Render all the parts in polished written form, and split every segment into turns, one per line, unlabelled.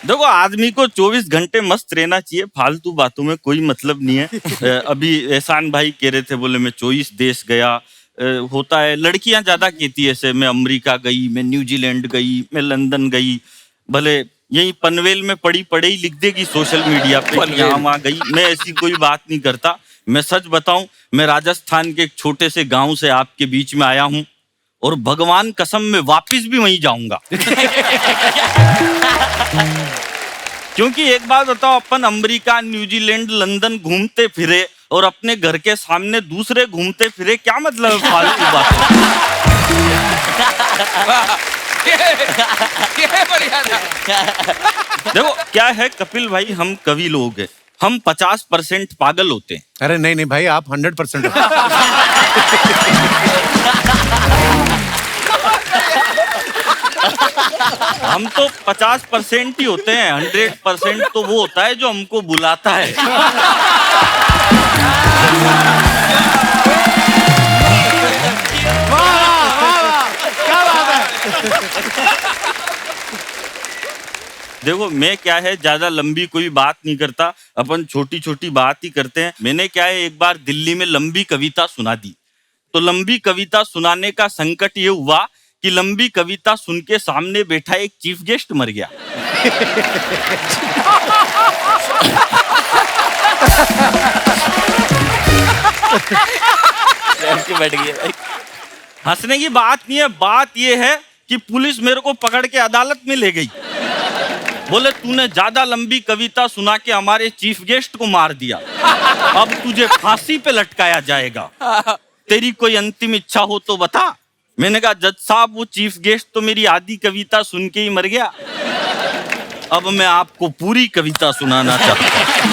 देखो, आदमी को 24 घंटे मस्त रहना चाहिए, फालतू बातों में कोई मतलब नहीं है। अभी एहसान भाई कह रहे थे, बोले मैं 24 देश गया। होता है, लड़कियां ज्यादा कहती है ऐसे, मैं अमेरिका गई, मैं न्यूजीलैंड गई, मैं लंदन गई। भले यही पनवेल में पड़ी पड़े ही लिख देगी सोशल मीडिया पे यहाँ वहां गई। मैं ऐसी कोई बात नहीं करता। मैं सच बताऊं, मैं राजस्थान के एक छोटे से गांव से आपके बीच में आया हूं, और भगवान कसम मैं वापिस भी वहीं जाऊंगा। क्योंकि एक बात बताओ, अपन अमेरिका, न्यूजीलैंड, लंदन घूमते फिरे और अपने घर के सामने दूसरे घूमते फिरे, क्या मतलब है फालतू बात। देखो क्या है कपिल भाई, हम कवि लोग हैं, हम 50% पागल होते हैं।
अरे नहीं नहीं भाई, आप 100%
हम तो 50% ही होते हैं, 100% तो वो होता है जो हमको बुलाता है।
क्या बात है।
देखो मैं क्या है, ज्यादा लंबी कोई बात नहीं करता, अपन छोटी छोटी बात ही करते हैं। मैंने क्या है, एक बार दिल्ली में लंबी कविता सुना दी। तो लंबी कविता सुनाने का संकट ये हुआ कि लंबी कविता सुन के सामने बैठा एक चीफ गेस्ट मर गया। बैठ गया। हंसने की बात नहीं है, बात ये है कि पुलिस मेरे को पकड़ के अदालत में ले गई। बोले तूने ज्यादा लंबी कविता सुना के हमारे चीफ गेस्ट को मार दिया, अब तुझे फांसी पे लटकाया जाएगा। तेरी कोई अंतिम इच्छा हो तो बता। मैंने कहा जज साहब, वो चीफ गेस्ट तो मेरी आधी कविता सुन के ही मर गया, अब मैं आपको पूरी कविता सुनाना चाहता हूँ।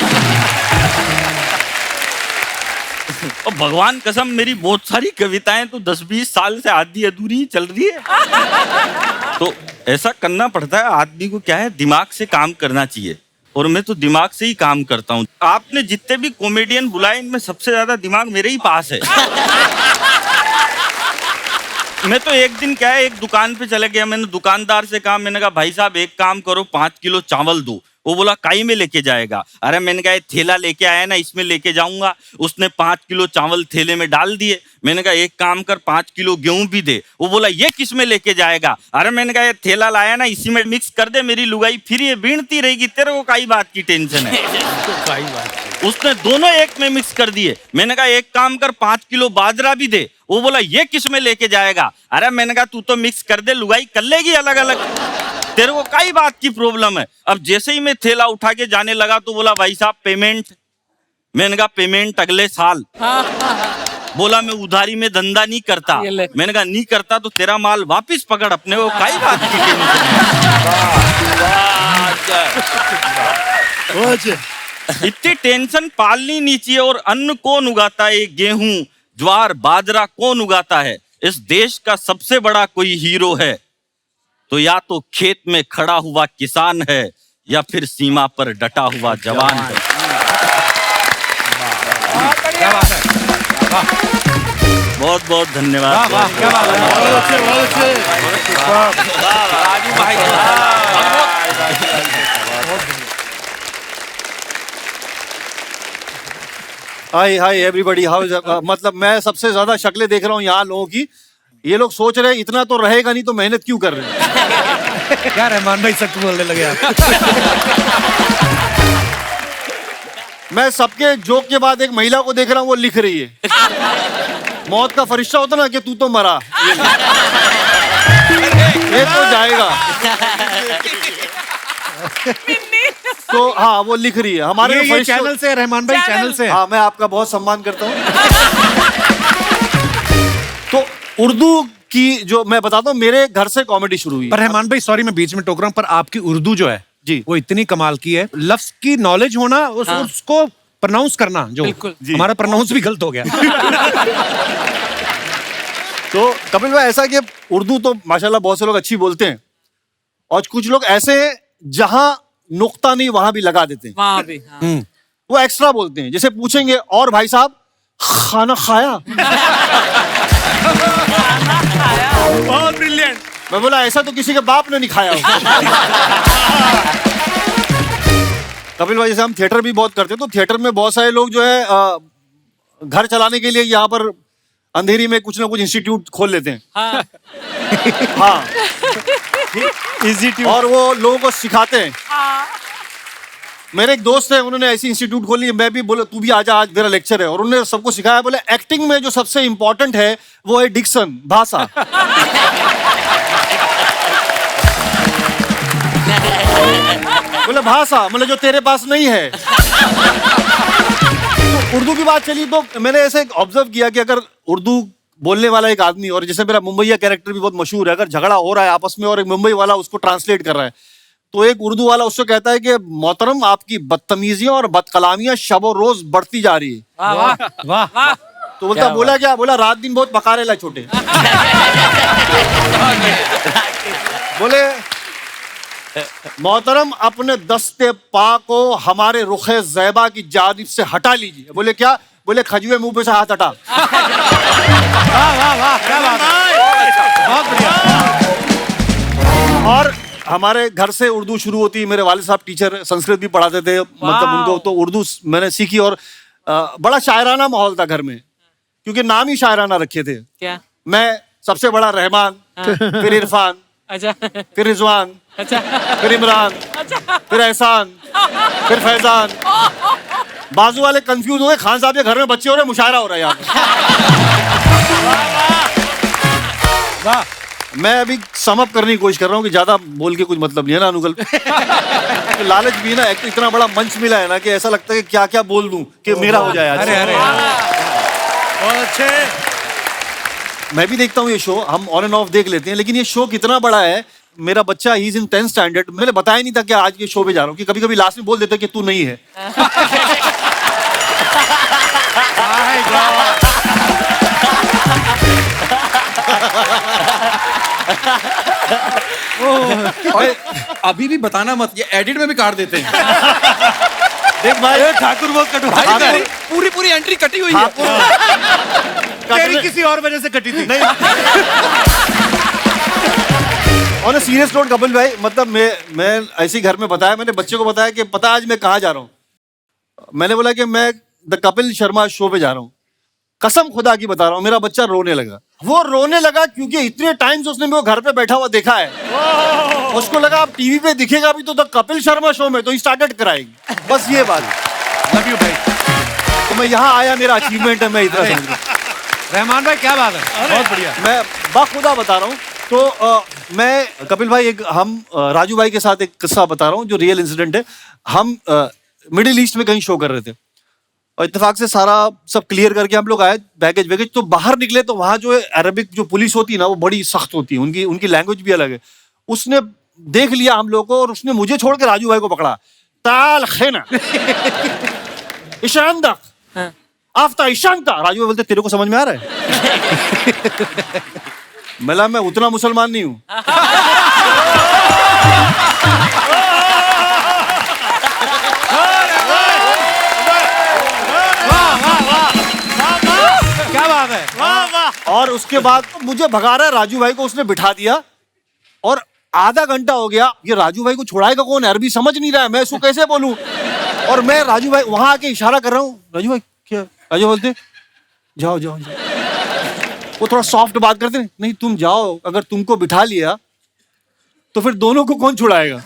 और भगवान कसम, मेरी बहुत सारी कविताएं तो 10-20 साल से आधी अधूरी चल रही है। तो ऐसा करना पड़ता है आदमी को, क्या है, दिमाग से काम करना चाहिए, और मैं तो दिमाग से ही काम करता हूँ। आपने जितने भी कॉमेडियन बुलाए, इनमें सबसे ज्यादा दिमाग मेरे ही पास है। मैं तो एक दिन क्या है, एक दुकान पे चले गया, मैंने दुकानदार से कहा, मैंने कहा भाई साहब एक काम करो, 5 किलो चावल दो। वो बोला काई में लेके जाएगा? अरे मैंने कहा थैला लेके आया ना, इसमें लेके जाऊंगा। उसने 5 किलो चावल थैले में डाल दिए। मैंने कहा एक काम कर, 5 किलो गेहूं भी दे। वो बोला ये किस में लेके जाएगा? अरे मैंने कहा ये थैला लाया ना, इसी में मिक्स कर दे, मेरी लुगाई फिर ये बीनती रहेगी, तेरे को काई बात की टेंशन है। उसने दोनों एक में मिक्स कर दिए। मैंने कहा एक काम कर, 5 किलो बाजरा भी दे। वो बोला ये किस में लेके जाएगा? अरे मैंने कहा तू तो मिक्स कर दे, लुगाई कर लेगी अलग अलग, तेरे को कई बात की प्रॉब्लम है। अब जैसे ही मैं थैला उठा के जाने लगा तो बोला भाई साहब पेमेंट। मैंने कहा पेमेंट अगले साल। बोला मैं उधारी में धंधा नहीं करता। मैंने कहा नहीं करता तो तेरा माल वापस पकड़ अपने को, कई बात की टेंशन। इतनी टेंशन पालनी नहीं चाहिए। और अन्न कौन उगाता है? गेहूं, ज्वार, बाजरा कौन उगाता है? इस देश का सबसे बड़ा कोई हीरो है तो या तो खेत में खड़ा हुआ किसान है, या फिर सीमा पर डटा हुआ जवान है। बहुत बहुत धन्यवाद।
हाय हाय एवरीबॉडी, हाउ इज, मतलब मैं सबसे ज्यादा शक्लें देख रहा हूँ यहाँ लोगों की। ये लोग सोच रहे हैं इतना तो रहेगा नहीं तो मेहनत क्यों कर रहे हैं।
क्या रहमान भाई सच बोलने लगे आप।
मैं सबके जोक के बाद एक महिला को देख रहा हूँ, वो लिख रही है। मौत का फरिश्ता होता ना कि तू तो मरा, ये तो जाएगा। तो हाँ वो लिख रही है हमारे
ये चैनल से, रहमान भाई चैनल से।
हाँ मैं आपका बहुत सम्मान करता हूँ। तो उर्दू की जो मैं बताता हूँ, मेरे घर से कॉमेडी शुरू हुई।
पर रहमान भाई सॉरी मैं बीच में टोक रहा हूँ, पर आपकी उर्दू जो है
जी
वो इतनी कमाल की है। लफ्ज की नॉलेज होना, उसको प्रोनाउंस करना, जो हमारा प्रोनाउंस भी गलत हो गया।
तो कपिल भाई ऐसा कि उर्दू तो माशाल्लाह बहुत से लोग अच्छी बोलते हैं, और कुछ लोग ऐसे हैं जहां नुक्ता नहीं वहां भी लगा देते हैं,
वहां भी
वो एक्स्ट्रा बोलते हैं। जैसे पूछेंगे और भाई साहब खाना खाया?
बहुत ब्रिलियंट।
मैं बोला ऐसा तो किसी के बाप ने नहीं खाया हो। कपिल भाई जैसे हम थिएटर भी बहुत करते हैं, तो थिएटर में बहुत सारे लोग जो है घर चलाने के लिए यहाँ पर अंधेरी में कुछ ना कुछ इंस्टीट्यूट खोल लेते हैं।
हाँ
हाँ,
इंस्टीट्यूट।
और वो लोगों को सिखाते हैं। मेरे एक दोस्त है, उन्होंने ऐसी इंस्टीट्यूट खोली, मैं भी बोला तू भी आजा, आज मेरा लेक्चर है। और उन्होंने सबको सिखाया, बोले एक्टिंग में जो सबसे इंपॉर्टेंट है वो है डिक्शन, भाषा। बोले भाषा मतलब जो तेरे पास नहीं है। तो उर्दू की बात चली तो मैंने ऐसे ऑब्जर्व किया कि अगर उर्दू बोलने वाला एक आदमी, और जैसे मेरा मुंबईया कैरेक्टर भी बहुत मशहूर है, अगर झगड़ा हो रहा है आपस में और एक मुंबई वाला उसको ट्रांसलेट कर रहा है, तो एक उर्दू वाला उससे कहता है कि मोहतरम आपकी बदतमीजियां और बदकलामियां शबो रोज बढ़ती जा रही है।
वाह वाह
वाह
वाह।
तो बोलता बोला क्या? बोला रात दिन बहुत पकारेला छोटे। बोले मोहतरम अपने दस्ते पा को हमारे रुखे ज़ैबा की जानिब से हटा लीजिए। बोले क्या? बोले खजुए मुंह पे से हाथ हटा।
वाह वाह वाह, क्या बात है, बहुत बढ़िया।
और हमारे घर से उर्दू शुरू होती। मेरे वालिद साहब टीचर संस्कृत भी पढ़ाते थे, मतलब उनको तो उर्दू मैंने सीखी। और बड़ा शायराना माहौल था घर में, क्योंकि नाम ही शायराना रखे थे।
क्या?
मैं सबसे बड़ा रहमान, फिर इरफान,
अच्छा
फिर रिजवान,
अच्छा
फिर इमरान, फिर एहसान, फिर फैजान। बाजू वाले कंफ्यूज हो गए, खान साहब के घर में बच्चे हो रहे, मुशायरा हो रहा है यहाँ पे।
वाह।
मैं अभी सम अप करने की कोशिश कर रहा हूँ कि ज्यादा बोल के कुछ मतलब नहीं है ना अनुकल। तो लालच भी ना, एक तो इतना बड़ा मंच मिला है ना कि ऐसा लगता है कि क्या क्या बोल दूं कि मेरा हो जाए आज।
अरे अरे, बहुत अच्छे।
मैं भी देखता हूँ ये शो, हम ऑन एंड ऑफ देख लेते हैं, लेकिन ये शो कितना बड़ा है। मेरा बच्चा he is in 10th standard, मैंने बताया नहीं था कि आज ये शो पे जा रहा हूँ, कि कभी कभी लास्ट में बोल देते कि तू नहीं है।
और अभी भी बताना मत, ये एडिट में भी काट देते हैं।
देख भाई,
ठाकुर बहुत कटु
भाई
ठाकुर-
पूरी पूरी एंट्री कटी हुई है।
तेरी किसी और वजह से कटी थी।
On a serious note Kapil भाई, मतलब मैं ऐसे घर में बताया, मैंने बच्चे को बताया कि पता आज मैं कहाँ जा रहा हूँ। मैंने बोला कि मैं द कपिल शर्मा शो पे जा रहा हूँ। कसम खुदा की बता रहा हूँ, मेरा बच्चा रोने लगा। वो रोने लगा क्योंकि इतने टाइम से उसने मेरे को घर पे बैठा हुआ देखा है। उसको लगा अब टीवी पे दिखेगा भी तो द कपिल शर्मा शो में, तो स्टार्टेड कराएगी। बस ये बात।
लव यू भाई।
तो मैं यहाँ आया, मेरा अचीवमेंट है, मैं इतना समझ रहा हूँ।
रहमान भाई क्या बात है, बहुत बढ़िया।
मैं बाखुदा बता रहा हूँ। तो मैं कपिल भाई, एक हम राजू भाई के साथ एक किस्सा बता रहा हूँ जो रियल इंसिडेंट है। हम मिडिल ईस्ट में कहीं शो कर रहे थे, और इत्तेफाक से सारा सब क्लियर करके हम लोग आए, बैगेज वैगेज। तो बाहर निकले तो वहाँ जो है अरबिक जो पुलिस होती है ना, वो बड़ी सख्त होती है, उनकी लैंग्वेज भी अलग है। उसने देख लिया हम लोग को, और उसने मुझे छोड़ के राजू भाई को पकड़ा। ताल खेना ईशानदा आफ्ता ईशानता। राजू भाई बोलते तेरे को समझ में आ रहा है? मिला मैं उतना मुसलमान नहीं हूँ।
क्या बात है, वाह वाह।
और उसके बाद मुझे भगा रहा है, राजू भाई को उसने बिठा दिया। और आधा घंटा हो गया, ये राजू भाई को छुड़ाएगा कौन? अरबी समझ नहीं रहा है, मैं इसको कैसे बोलूं? और मैं राजू भाई वहां आके इशारा कर रहा हूँ, राजू भाई क्या? राजू बोलते जाओ जाओ जाओ। वो थोड़ा सॉफ्ट बात करते, नहीं तुम जाओ, अगर तुमको बिठा लिया तो फिर दोनों को कौन छुड़ाएगा?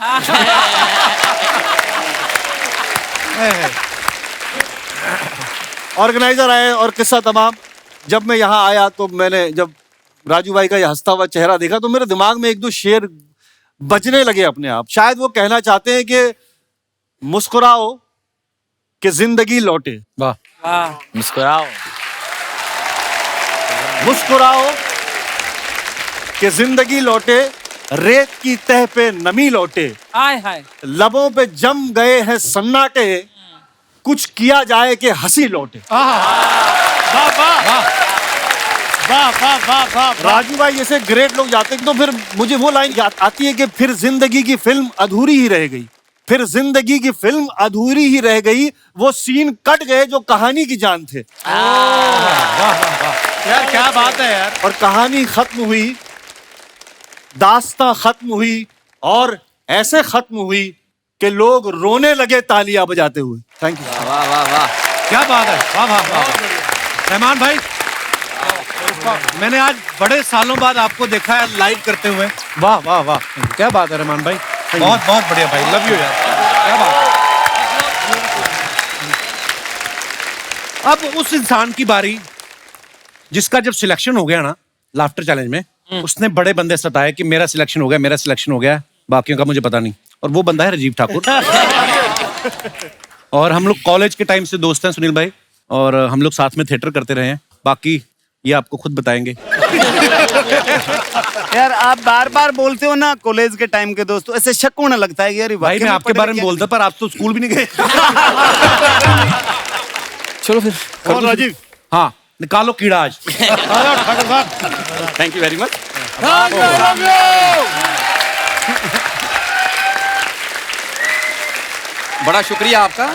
ऑर्गेनाइजर आए और किस्सा तमाम। जब मैं यहाँ आया तो मैंने जब राजू भाई का ये हंसता हुआ चेहरा देखा, तो मेरे दिमाग में एक दो शेर बजने लगे अपने आप। शायद वो कहना चाहते हैं कि मुस्कुराओ कि जिंदगी लौटे,
वाह।
वाह।
मुस्कुराओ।
मुस्कुराओ कि जिंदगी लौटे, रेत की तह पे नमी लौटे,
हाय हाय।
लबों पे जम गए हैं सन्नाटे, कुछ किया जाए कि हंसी लौटे।
वाह वाह वाह वाह वाह वाह।
राजू भाई जैसे ग्रेट लोग जाते हैं, तो फिर मुझे वो लाइन याद आती है कि फिर जिंदगी की फिल्म अधूरी ही रह गई, फिर जिंदगी की फिल्म अधूरी ही रह गई, वो सीन कट गए जो कहानी की जान थे।
यार क्या बात है यार।
और कहानी खत्म हुई, दास्तां खत्म हुई, और ऐसे खत्म हुई कि लोग रोने लगे तालियां बजाते हुए। Thank you.
वाह वाह वाह,
क्या बात है, वाह वाह वाह। रहमान भाई, मैंने आज बड़े सालों बाद आपको देखा है लाइव करते हुए। वाह वाह वाह, क्या बात है रहमान भाई, बहुत बहुत बढ़िया भाई, लव यू यार, क्या बात है। अब उस इंसान की बारी जिसका जब सिलेक्शन हो गया ना लाफ्टर चैलेंज में, उसने बड़े बंदे सताए कि मेरा सिलेक्शन हो गया, मेरा सिलेक्शन हो गया, बाकियों का मुझे पता नहीं। और वो बंदा है राजीव ठाकुर। और हम लोग कॉलेज के टाइम से दोस्त हैं सुनील भाई, और हम लोग साथ में थिएटर करते रहे हैं। बाकी ये आपको खुद बताएंगे।
यार आप बार बार बोलते हो ना कॉलेज के टाइम के दोस्तों, ऐसे शक होने लगता है कि यार
भाई मैं आपके बारे में बोलता, पर आप तो स्कूल भी नहीं गए।
चलो फिर
और राजीव,
हाँ निकालो कीड़ा आज।
Thank you very much. बड़ा शुक्रिया आपका।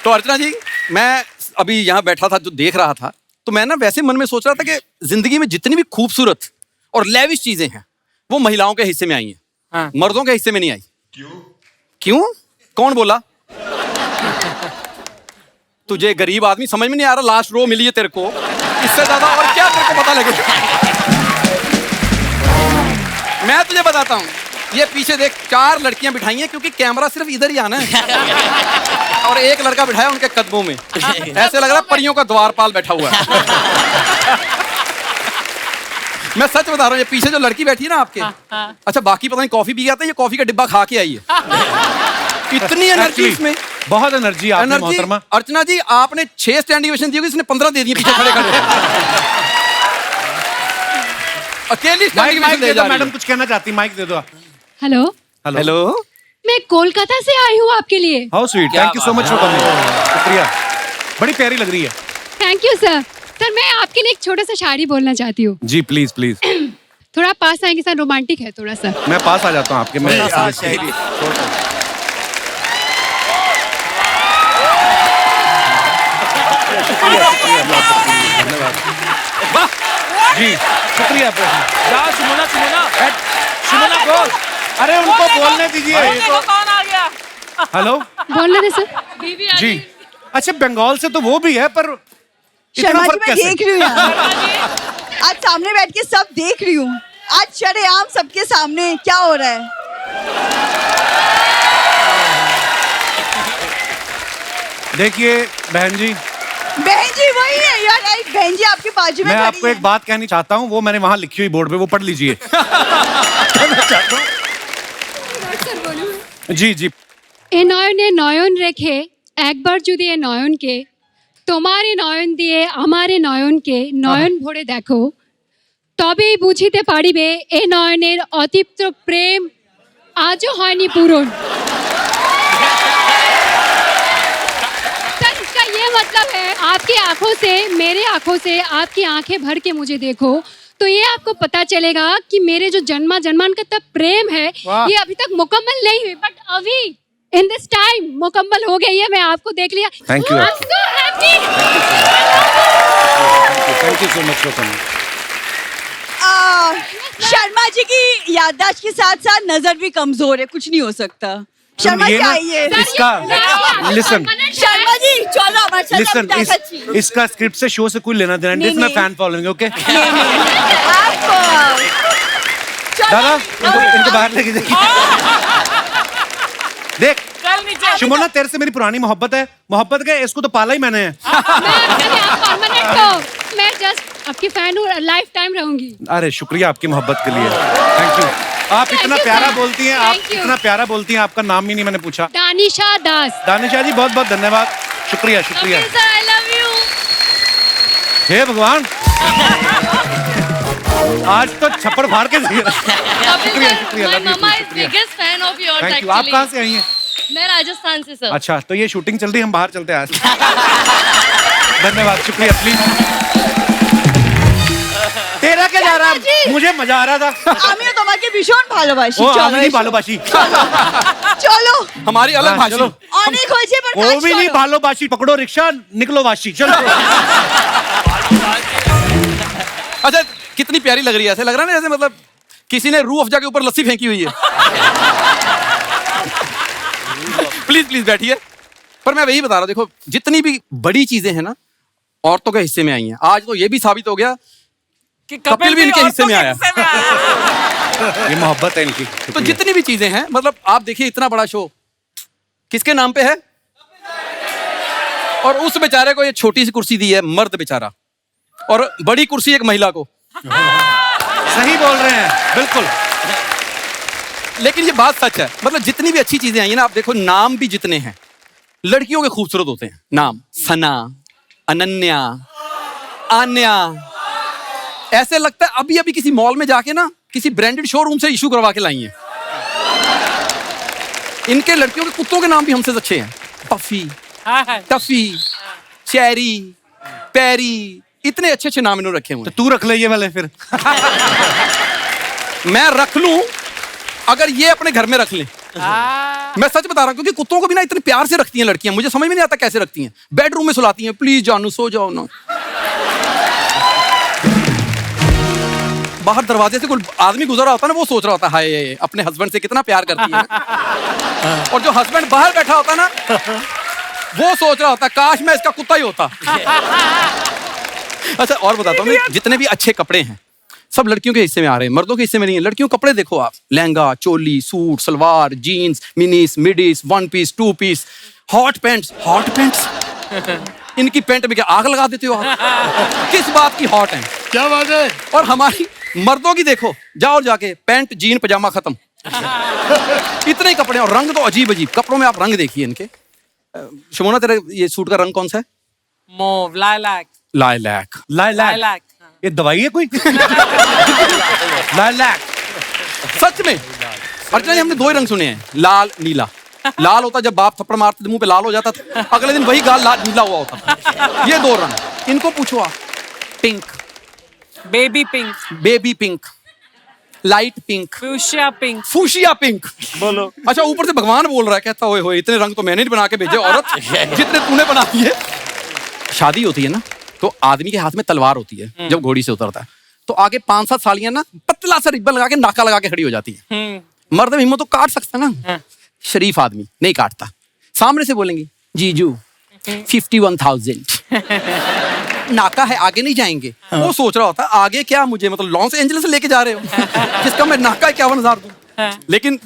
तो अर्चना जी, मैं अभी यहाँ बैठा था जो देख रहा था, तो मैं ना वैसे मन में सोच रहा था कि जिंदगी में जितनी भी खूबसूरत और लेविश चीजें हैं वो महिलाओं के हिस्से में आई हैं। हाँ। मर्दों के हिस्से में नहीं आई। क्यों? कौन बोला? तुझे गरीब आदमी समझ में नहीं आ रहा, लास्ट रो मिली है तेरे को, इससे ज्यादा और क्या तेरे को पता लगेगा? मैं तुझे बताता हूँ, ये पीछे देख 4 लड़कियां बिठाई हैं क्योंकि कैमरा सिर्फ इधर ही आना है। और एक लड़का बिठाया उनके कदमों में, ऐसे लग रहा है परियों का द्वारपाल बैठा हुआ है। मैं सच बता रहा हूँ, ये पीछे जो लड़की बैठी है ना आपके, अच्छा बाकी पता नहीं कॉफी पी जाता है, ये कॉफी का डिब्बा खा के आई है। इतनी एनर्जी इसमें,
बहुत एनर्जी आपने मोहतरमा।
अर्चना जी आपने 6 स्टैंडिंग ओवेशन दी होगी, इसने 15 दे दिए पीछे खड़े खड़े। अकेली स्टैंडिंग ओवेशन दे जा रही है।
मैडम कुछ कहना चाहती, माइक दे दो।
हेलो
हेलो,
मैं कोलकाता से आई हूँ आपके लिए।
How sweet, thank you so much for coming. शुक्रिया, बड़ी प्यारी लग रही है।
Thank you sir. सर मैं आपके लिए एक छोटा सा शायरी बोलना चाहती हूँ।
जी प्लीज प्लीज।
थोड़ा पास आएंगे सर, रोमांटिक है थोड़ा सा।
मैं पास आ जाता हूँ आपके। मैं जी शुक्रिया। सुमना बोल, अरे उनको बोलने दीजिए। हेलो
बोलने दे सर।
जी, अच्छा बंगाल से तो वो भी है, पर
शर्मा जी
फर्क
मैं
कैसे?
देख रही हूँ यहाँ। आज सामने बैठ के सब देख रही हूँ, आज शरेआम सबके सामने क्या हो रहा है।
देखिए बहन जी
वही है यार, राइट, बहन जी आपके बाजू में
मैं
खड़ी
आपको
है।
एक बात कहनी चाहता हूँ, वो मैंने वहां लिखी हुई बोर्ड पे, वो पढ़ लीजिए। जी जी।
এ নয়নে নয়ন রেখে একবার যদি এ নয়নকে তোমারে নয়ন দিয়ে আমারে নয়নকে নয়ন ভরে দেখো, তবেই বুঝিতে পারিবে এ নয়নের অতৃপ্ত প্রেম আজও হয়নি পূরণ। सर इसका ये मतलब है, आपकी आंखों से मेरे आंखों से आपकी आंखें भर के मुझे देखो तो ये आपको पता चलेगा कि मेरे जो जन्मांतर प्रेम है ये अभी तक मुकम्मल नहीं हुई, बट अभी इन दिस टाइम मुकम्मल हो गई है। मैं आपको देख लिया।
Thank you.
I'm so happy.
Thank you so much for coming.
Sharma ji की याददाश्त के साथ साथ नजर भी कमजोर है, कुछ नहीं हो सकता। शर्मा जी आइए।
इसका लिसन
शर्मा जी चलो हमारे साथ
लिसन,
अब ताकत
इसका स्क्रिप्ट से शो से कोई लेना देना नहीं, इसमें फैन फॉलोइंग। ओके
आपको
दादा इनको बाहर लेके जाइए। देख शुमोना, तेरे से मेरी पुरानी मोहब्बत है, मोहब्बत का इसको तो पाला ही मैंने है।
मैं जस्ट आपकी फैन हूँ, लाइफ टाइम रहूंगी।
अरे शुक्रिया आपकी मोहब्बत के लिए, थैंक यू। आप इतना प्यारा बोलती हैं, आप इतना प्यारा बोलती हैं, आपका नाम ही नहीं मैंने पूछा।
दानिशा दास।
दानिशा जी बहुत बहुत धन्यवाद, शुक्रिया शुक्रिया।
Sir I love you.
हे भगवान, आज तो छप्पर फाड़ के दिया। शुक्रिया शुक्रिया, लव यू, शुक्रिया,
fan of yours
thank you. आप कहाँ से आई हैं?
मैं राजस्थान से सर।
अच्छा, तो ये शूटिंग चल रही है, हम बाहर चलते हैं आज। धन्यवाद, शुक्रिया, प्लीज। तेरा क्या जा रहा है? मुझे मजा आ रहा था।
আমিও তোমাকে ভীষণ ভালোবাসি।
ও
চলো
আমি नहीं
এসো।
ভালোবাসি।
চলো
हमारी अलग भाषा।
चलो।
অনেক হয়েছে, এবার
वो
কাজ
भी नहीं
করো।
भालोबाशी, पकड़ो रिक्शा निकलो वाशी, चलो।
अच्छा कितनी प्यारी लग रही है, ऐसे लग रहा है ना जैसे मतलब किसी ने रूह अफ़ज़ा के ऊपर लस्सी फेंकी हुई है। प्लीज प्लीज बैठिए। पर मैं वही बता रहा हूं, देखो जितनी भी बड़ी चीजें हैं ना औरतों के हिस्से में आई हैं। आज तो ये भी साबित हो गया कि कपिल भी इनके हिस्से में आया।
ये मोहब्बत है इनकी।
तो जितनी भी चीजें हैं, मतलब आप देखिए इतना बड़ा शो किसके नाम पे है, और उस बेचारे को ये छोटी सी कुर्सी दी है, मर्द बेचारा, और बड़ी कुर्सी एक महिला को।
सही बोल रहे हैं, बिल्कुल।
लेकिन ये बात सच है, मतलब जितनी भी अच्छी चीजें आई हैं ना, आप देखो नाम भी जितने हैं लड़कियों के खूबसूरत होते हैं। नाम सना, अनन्या, आन्या, ऐसे लगता है अभी अभी किसी मॉल में जाके ना किसी ब्रांडेड शोरूम से इशू करवा के लाई हैं। इनके लड़कियों के कुत्तों के नाम भी हमसे अच्छे हैं। पफी, टफी, चेरी, पेरी, इतने अच्छे अच्छे नाम इन्होंने रखे हुए
तो तू रख ले ये वाले फिर।
मैं रख लूं अगर ये अपने घर में रख लें। मैं सच बता रहा हूं, क्योंकि कुत्तों को भी ना इतने प्यार से रखती हैं लड़कियां, मुझे समझ में नहीं आता कैसे रखती हैं। बेडरूम में सुलाती हैं, प्लीज जानू सो जाओ ना। बाहर दरवाजे से कोई आदमी गुजर रहा होता है ना, वो सोच रहा होता है हाय अपने हस्बैंड से कितना प्यार करती है। और जो हस्बैंड बाहर बैठा होता ना, वो सोच रहा होता काश मैं इसका कुत्ता ही होता। अच्छा और बताता हूँ, जितने भी अच्छे कपड़े हैं सब लड़कियों के हिस्से में आ रहे हैं, मर्दों के हिस्से में नहीं है। लड़कियों के कपड़े देखो आप, lehenga, choli, suit, salwar, jeans, minis, midis, one piece, two piece, hot pants. Hot pants इनकी पैंट में क्या आग लगा देते हो आप? किस बात की हॉट है?
क्या बात है।
और हमारी मर्दों की देखो, जाओ जाके पैंट जीन पजामा खत्म। इतने ही कपड़े, और रंग तो अजीब अजीब कपड़ों में। आप रंग देखिए इनके। शमोना तेरे ये सूट का रंग कौन सा है?
Mauve, lilac.
लाइलैक।
लाइलैक, ये दवाई है कोई? लाइलैक।
सच में अर्चना जी, हमने दो ही रंग सुने हैं, लाल नीला। लाल होता जब बाप थप्पड़ मारते मुंह पे लाल हो जाता था, अगले दिन वही गाल लाल नीला हुआ होता था। ये दो रंग। इनको पूछो आप, pink,
Baby pink.
Baby pink, light pink,
Fuchsia pink.
Fuchsia pink. बोलो। अच्छा ऊपर से भगवान बोल रहा है, कहता ओए होए इतने रंग तो मैंने नहीं बना के भेजे औरत, जितने तूने बना दिए। शादी होती है ना तो आदमी के हाथ में तलवार होती है जब घोड़ी से उतरता है, तो आगे 5-7 सालियां ना पतला सा रिब्बन लगा के नाका लगा के खड़ी हो जाती है। मर्द में हिम्मत तो काट सकता ना, शरीफ आदमी नहीं काटता। सामने से बोलेंगे जीजू 51,000 नाका है, आगे नहीं जाएंगे। वो सोच रहा होता आगे क्या, मुझे मतलब लॉस एंजलिस लेके जा रहे हो, जिसका मैं नाका 51,000 दूं। लेकिन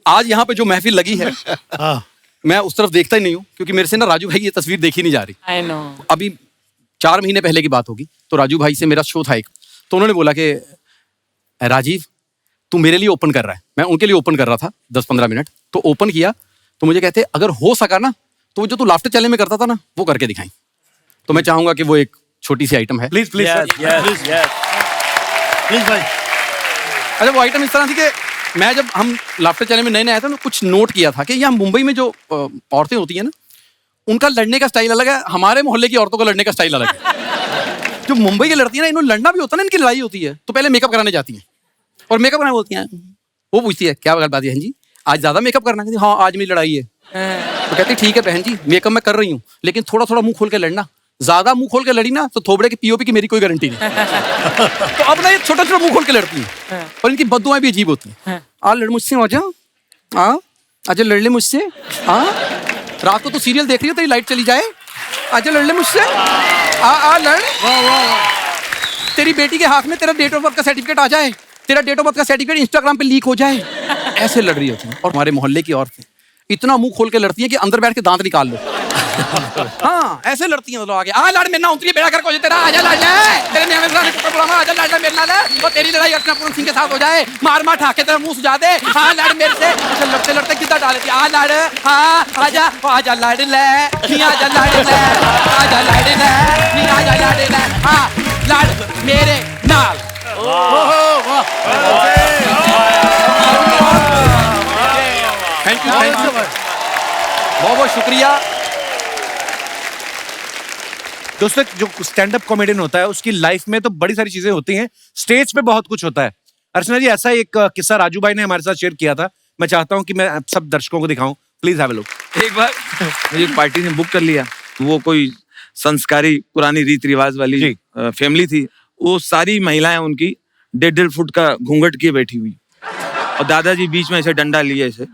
आज यहाँ पे जो महफिल लगी है, मैं उस तरफ देखता ही नहीं हूँ, क्योंकि मेरे से ना राजू भाई की ये तस्वीर देखी नहीं जा रही।
I know.
अभी 4 महीने पहले की बात होगी, तो राजू भाई से मेरा शो था एक, तो उन्होंने बोला कि राजीव तू मेरे लिए ओपन कर रहा है। मैं उनके लिए ओपन कर रहा था 10-15 मिनट, तो ओपन किया तो मुझे कहते अगर हो सका ना तो वो जो तू लाफ्टर चैलेंज में करता था ना वो करके दिखाई। तो मैं चाहूंगा कि वो एक छोटी सी आइटम है।
प्लीज प्लीज
प्लीज भाई।
अच्छा वो आइटम इस तरह थी कि मैं जब हम लाफ्टर चैलेंज में नए नए आए थे, मैं कुछ नोट किया था कि यहाँ मुंबई में जो औरतें होती हैं ना, उनका लड़ने का स्टाइल अलग है, हमारे मोहल्ले की औरतों का लड़ने का स्टाइल अलग है। जो मुंबई की लड़ती है ना, इन्होंने लड़ना भी होता है ना, इनकी लड़ाई होती है तो पहले मेकअप कराने जाती हैं, और मेकअप कराने बोलती हैं, वो पूछती है क्या बात है जी आज ज्यादा मेकअप करना? कहती हाँ आज मेरी लड़ाई है। तो कहती ठीक है बहन जी मेकअप मैं कर रही हूँ, लेकिन थोड़ा थोड़ा मुंह खोल के लड़ना, ज्यादा मुंह खोल के लड़ी ना तो थोबड़े की पीओपी की मेरी कोई गारंटी नहीं। तो अब ना ये छोटा छोटा मुंह खोल के लड़ती है, और इनकी बद्दुआएं भी अजीब होती हैं। आ लड़ मुझसे हो जाओ, आजा लड़ ले मुझसे, रात को तो सीरियल देख रही हो तेरी लाइट चली जाए, आजा लड़ ले मुझसे, आ लड़। तेरी बेटी के हाथ में तेरा डेट ऑफ बर्थ का सर्टिफिकेट आ जाए, तेरा डेट ऑफ बर्थ का सर्टिफिकेट इंस्टाग्राम पे लीक हो जाए, ऐसे लड़ रही होती है। और हमारे मोहल्ले की औरतें इतना मुंह खोल के लड़ती हैं कि अंदर बैठ के दांत निकाल लो। हाँ ऐसे लड़ती हैं लोग आगे, आ लड़ मेरे ना उतरी बेड़ा कर को तेरा, आजा लड़ ले तेरे नियम से कुत्ता बुलाऊंगा, आजा लड़ ले मेरे नाल, और तेरी लड़ाई अर्चना पूरन सिंह के साथ हो जाए, मार मार ठाके तेरा मुंह सुझा दे, हाँ लड़ मेरे से। अच्छा लड़ते लड़ते कितना डाल देती, आ लड़, हाँ आजा आजा लड़ ले, नहीं आजा लड़ ले, आजा लड़ ले, नहीं आजा लड़ ले, हाँ लड़ मेरे नाल। थैंक यू बहुत बहुत शुक्रिया।
दोस्तों जो स्टैंड अप कॉमेडियन होता है उसकी लाइफ में तो बड़ी सारी चीजें होती हैं, स्टेज पे बहुत कुछ होता है। अर्चना जी ऐसा एक किस्सा राजू भाई ने हमारे साथ शेयर किया था, मैं चाहता हूं कि मैं सब दर्शकों को दिखाऊं, प्लीज हैव अ लुक।
एक बार मुझे एक पार्टी ने बुक कर लिया, वो कोई संस्कारी पुरानी रीति रिवाज वाली फैमिली थी, वो सारी महिलाएं उनकी 1.5 फुट का घूंघट किए बैठी हुई, और दादाजी बीच में ऐसे डंडा लिए ऐसे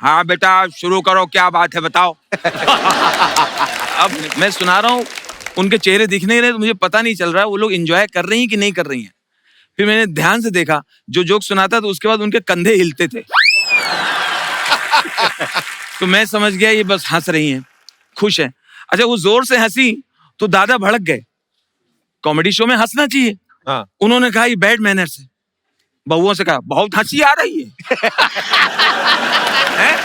हाँ बेटा शुरू करो, क्या बात है बताओ। अब मैं सुना रहा हूँ, उनके चेहरे दिख नहीं रहे, तो मुझे पता नहीं चल रहा है वो लोग एंजॉय कर रही हैं कि नहीं कर रही हैं। फिर मैंने ध्यान से देखा, जो जोक सुनाता तो उसके बाद उनके कंधे हिलते थे। तो मैं समझ गया ये बस हंस रही हैं, खुश हैं। अच्छा वो जोर से हंसी तो दादा भड़क गए। कॉमेडी शो में हंसना चाहिए।
हाँ।
उन्होंने कहा ये बैड मैनर्स है। बहुओं से कहा बहुत हंसी आ रही है। हैं?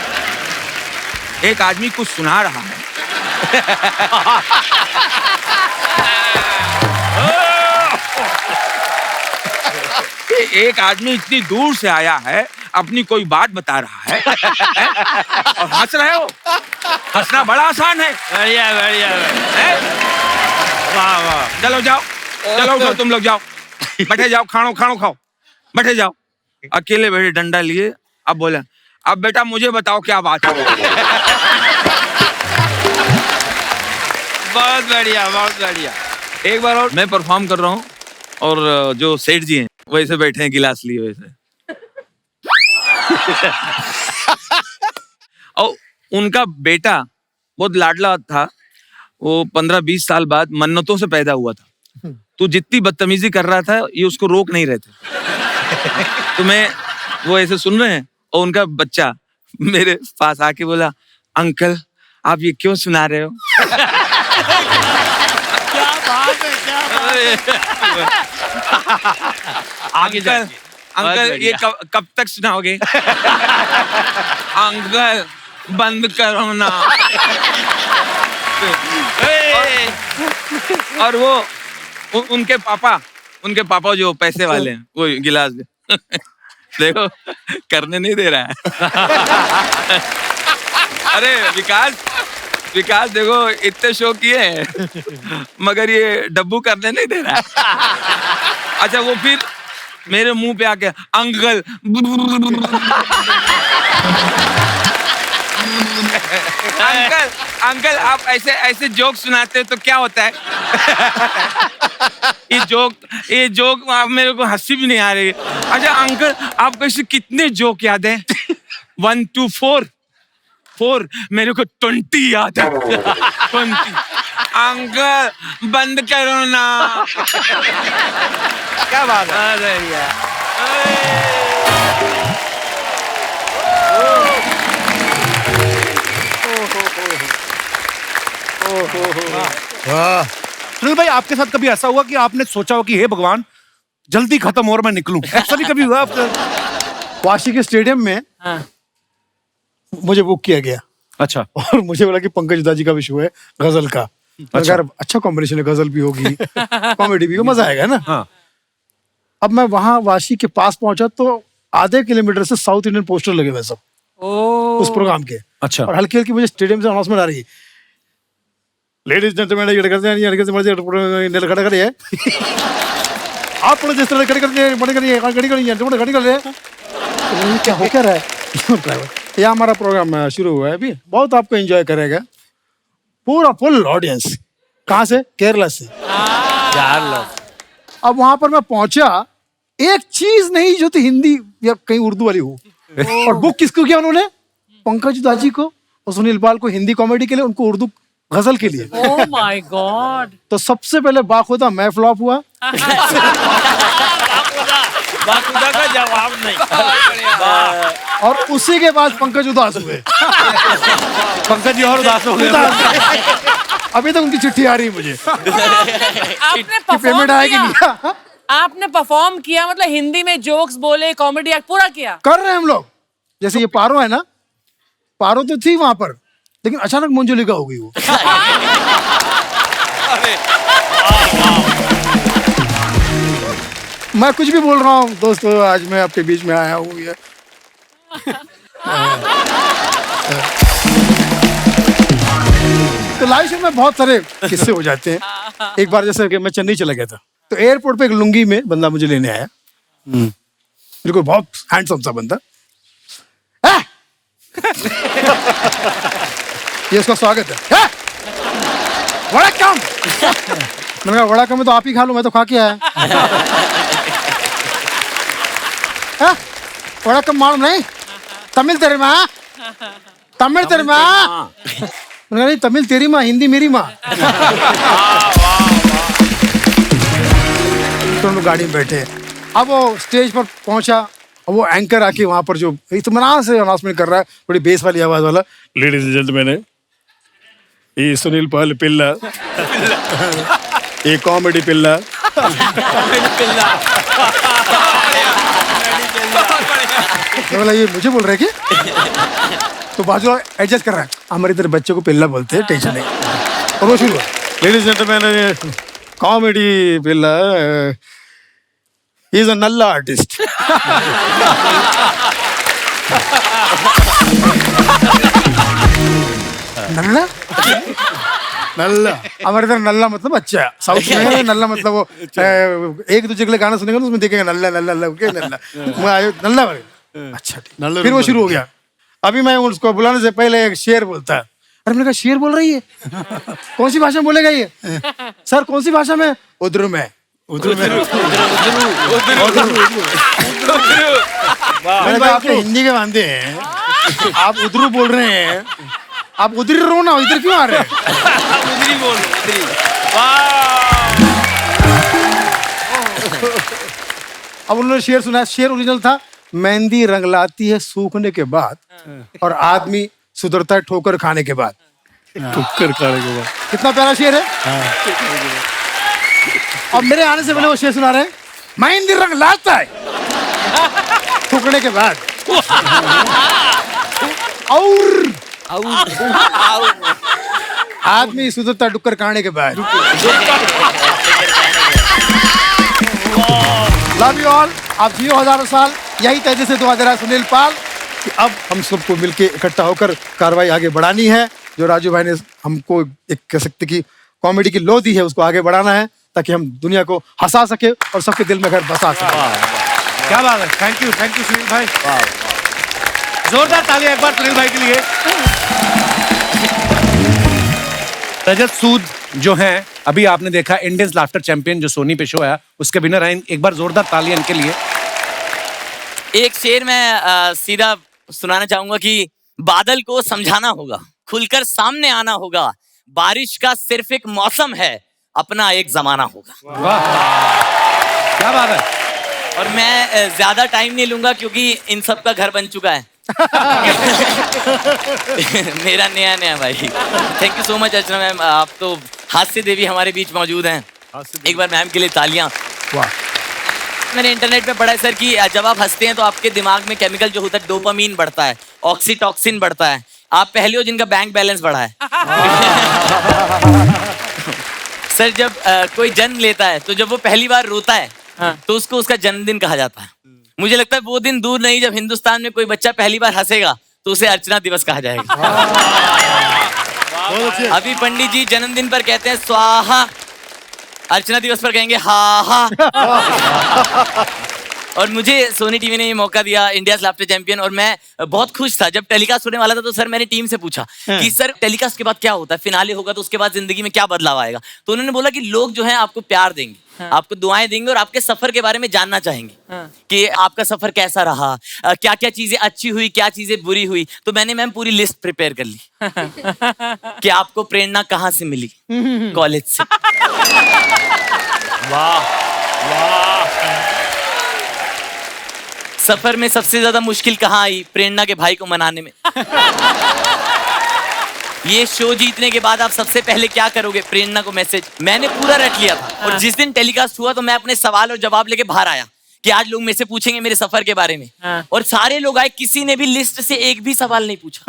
एक आदमी कुछ सुना रहा है। एक आदमी इतनी दूर से आया है, अपनी कोई बात बता रहा है, और हंस रहे हो। हंसना बड़ा आसान है।
बढ़िया बढ़िया।
वाह वाह। चलो जाओ, चलो उठो, तुम लोग जाओ, बैठे जाओ, खानो खाओ, बैठे जाओ। अकेले बैठे डंडा लिए। अब बोला, अब बेटा मुझे बताओ क्या बात है।
बहुत बढ़िया बहुत बढ़िया।
एक बार और मैं परफॉर्म कर रहा हूँ, और जो सेठ जी हैं वैसे बैठे हैं गिलास लिए वैसे। और उनका बेटा बहुत लाडला था, वो 15-20 साल बाद मन्नतों से पैदा हुआ था। तो जितनी बदतमीजी कर रहा था ये उसको रोक नहीं रहे थे। तो वो ऐसे सुन रहे हैं, और उनका बच्चा मेरे पास आके बोला, अंकल आप ये क्यों सुना रहे हो?
क्या बात है, क्या बात है। आगे
अंकल अंकल ये कब तक सुनाओगे? अंकल बंद करो ना। और वो उनके पापा जो पैसे वाले हैं, वो गिलास देखो करने नहीं दे रहा है। अरे विकास देखो इतने शो किए हैं, मगर ये डब्बू करने नहीं दे रहा है। अच्छा वो फिर मेरे मुंह पे आके, अंकल अंकल आप ऐसे जोक सुनाते हो तो क्या होता है? ये जोक मेरे को हंसी भी नहीं आ रही। अच्छा अंकल आपको ऐसे कितने जोक याद है? 1 to 4 मेरे को 20 याद है। 20। अंकल बंद करो ना।
क्या बात है।
अरे यार।
सुनील भाई आपके साथ कभी ऐसा हुआ कि आपने सोचा हो कि हे भगवान जल्दी खत्म हो और मैं निकलूं? ऐसा भी कभी हुआ आपका?
वाशी के स्टेडियम में मुझे बुक किया गया।
अच्छा।
और मुझे बोला कि पंकज उधा जी का भी शो है गजल का।
अच्छा।
अच्छा कॉम्बिनेशन है, गजल भी होगी कॉमेडी भी हो, मजा आएगा ना।
हाँ।
अब मैं वहां वाशी के पास पहुंचा तो आधे किलोमीटर से साउथ इंडियन पोस्टर लगे हुए सब उस प्रोग्राम के।
अच्छा।
और हल्की हल्की मुझे स्टेडियम से अनाउंसमेंट आ रही है, लेडीज जेंटलमैन ये करते हैं, ये करते खड़ा करिए आप जिस तरह खड़ी करिए, बड़ी करिए, खड़ी करिए, खड़ी कर रहे हैं। क्या हो क्या रहा है? ड्राइवर ये हमारा प्रोग्राम शुरू हुआ है अभी, बहुत आपको एंजॉय करेगा। पूरा फुल ऑडियंस। कहाँ से? केरला से। अब वहां पर मैं पहुंचा, एक चीज नहीं जो थी हिंदी या कहीं उर्दू वाली हो। और बुक किसको किया उन्होंने? पंकज उधा जी को और सुनील पाल को हिंदी कॉमेडी के लिए, उनको उर्दू गजल के लिए।
Oh my God!
तो सबसे पहले बाखुदा मैं फ्लॉप हुआ।
बाखुदा का जवाब नहीं।
और उसी के बाद पंकज उदास हुए।
पंकज जी और उदास हो गए।
अभी तक उनकी चिट्ठी आ रही है मुझे
आपने
कि पेमेंट आएगी नहीं।
आपने परफॉर्म किया, मतलब हिंदी में जोक्स बोले, कॉमेडी एक्ट पूरा किया।
कर रहे हैं हम लोग। जैसे ये पारो है ना, पारो तो थी वहां पर, लेकिन अचानक मंजुलिका हो गई वो। मैं कुछ भी बोल रहा हूँ दोस्तों, आज मैं आपके बीच में आया हूँ। ये तो लाइफ में बहुत सारे किस्से हो जाते हैं। एक बार जैसे कि मैं चेन्नई चला गया था, तो एयरपोर्ट पे एक लुंगी में बंदा मुझे लेने आया। बिल्कुल बहुत हैंडसम सा बंदा। ये उसका स्वागत है। वड़कम। मैंने कहा वड़कम में तो आप ही खा लो, मैं तो खा के आया। वड़कम मालूम नहीं? तमिल तेरे में
तमिल तेरी माँ। नहीं, तमिल तेरी माँ, हिंदी मेरी माँ। दोनों गाड़ी में बैठे, अब वो स्टेज पर पहुंचा, अब वो एंकर आके वहां पर जो इत्मीनान से अनाउंसमेंट कर रहा है, बड़ी बेस वाली आवाज वाला, लेडीज एंड जेंटलमैन, ये सुनील पाल पिल्ला, ये कॉमेडी पिल्ला। बोला ये मुझे बोल रहे कि तो बाजू एडजस्ट कर रहा है, हमारे इधर बच्चे को पिल्ला बोलते हैं, टेंशन नहीं। और वो शुरू, लेडीज एंड जेंटलमैन, कॉमेडी पिल्ला, इज अ नल्ला आर्टिस्ट। नल्ला नल्ला, हमारे इधर नल्ला मतलब अच्छा, साउथ में नल्ला मतलब वो एक दूसरे के लिए गाना सुनेगा तो उसमें देखेगा नल्ला नल्ला नल्ला नल्ला नल्ला। अच्छा ठीक, फिर वो शुरू हो गया। अभी मैं उसको बुलाने से पहले एक शेर बोलता है। अरे मैंने कहा शेर बोल रही है, कौन सी भाषा में बोलेगा ये? सर कौन सी भाषा में? उर्दू में। उर्दू में। मैंने कहा आप हिंदी के बांधे हैं, आप उर्दू बोल रहे हैं, आप उधर रहो ना, इधर क्यों आ रहे हैं?
उधरी बोल, उधरी।
अब उन्होंने शेर सुना, शेर ओरिजिनल था, मेहंदी रंग लाती है सूखने के बाद और आदमी सुधरता है ठोकर खाने के बाद। ठोकर खाने के बाद, कितना प्यारा शेर है। अब मेरे आने से पहले वो शेर सुना रहे हैं, मेहंदी रंग लाता है ठोकने के बाद और आदमी सुधरता डुक्कर खाने के बाद। लव यू ऑल, आप जियो हजारों साल, यही तेजी से दुआ दे रहा है सुनील पाल कि अब हम सबको मिलके इकट्ठा होकर कार्रवाई आगे बढ़ानी है। जो राजू भाई ने हमको एक कह सकते कि कॉमेडी की लो दी है, उसको आगे बढ़ाना है ताकि हम दुनिया को हंसा सके और सबके दिल में घर बसा सके।
क्या बात है, थैंक यू सुनील भाई। जोरदार तालियां एक बार सुनील भाई के लिए। रजत सूद जो हैं, अभी आपने देखा इंडियंस लाफ्टर चैंपियन जो सोनी पे शो है, उसके विनर हैं। एक बार जोरदार तालियां इनके लिए।
एक शेर मैं सीधा सुनाना चाहूंगा कि बादल को समझाना होगा, खुलकर सामने आना होगा, बारिश का सिर्फ एक मौसम है, अपना एक जमाना होगा।
वाह, क्या बात है।
और मैं ज्यादा टाइम नहीं लूंगा क्योंकि इन सब का घर बन चुका है। मेरा नया नया भाई। Thank you so much Archana ma'am, आप तो हास्य देवी हमारे बीच मौजूद हैं। एक बार मैम के लिए तालियां।
वाह।
मैंने इंटरनेट पे पढ़ा है सर कि जब आप हंसते हैं तो आपके दिमाग में केमिकल जो होता है डोपामीन बढ़ता है, ऑक्सीटॉक्सिन बढ़ता है। आप पहले हो जिनका बैंक बैलेंस बढ़ा है। सर जब कोई जन्म लेता है तो जब वो पहली बार रोता है तो उसको उसका जन्मदिन कहा जाता है। मुझे लगता है वो दिन दूर नहीं जब हिंदुस्तान में कोई बच्चा पहली बार हंसेगा तो उसे अर्चना दिवस कहा जाएगा। अभी पंडित जी जन्मदिन पर कहते हैं स्वाहा, अर्चना दिवस पर कहेंगे हा हा। और मुझे सोनी टीवी ने ये मौका दिया, इंडियाज लाफ्टर चैंपियन, और मैं बहुत खुश था। जब टेलीकास्ट होने वाला था तो सर मैंने टीम से पूछा कि सर टेलीकास्ट के बाद क्या होता है, फिनाले होगा तो उसके बाद जिंदगी में क्या बदलाव आएगा। तो उन्होंने बोला कि लोग जो हैं आपको प्यार देंगे, आपको दुआएं देंगे और आपके सफर के बारे में जानना चाहेंगे कि आपका सफर कैसा रहा, क्या क्या चीजें अच्छी हुई, क्या चीजें बुरी हुई। तो मैंने मैम पूरी लिस्ट प्रिपेयर कर ली कि आपको प्रेरणा कहाँ से मिली, कॉलेज से।
वाह वाह।
सफर में सबसे ज्यादा मुश्किल कहाँ आई, प्रेरणा के भाई को मनाने में। ये शो जीतने के बाद आप सबसे पहले क्या करोगे, प्रेरणा को मैसेज। मैंने पूरा रट लिया था और जिस दिन टेलीकास्ट हुआ तो मैं अपने सवाल और जवाब लेके बाहर आया कि आज लोग मेरे से पूछेंगे मेरे सफर के बारे में। और सारे लोग आए, किसी ने भी लिस्ट से एक भी सवाल नहीं पूछा।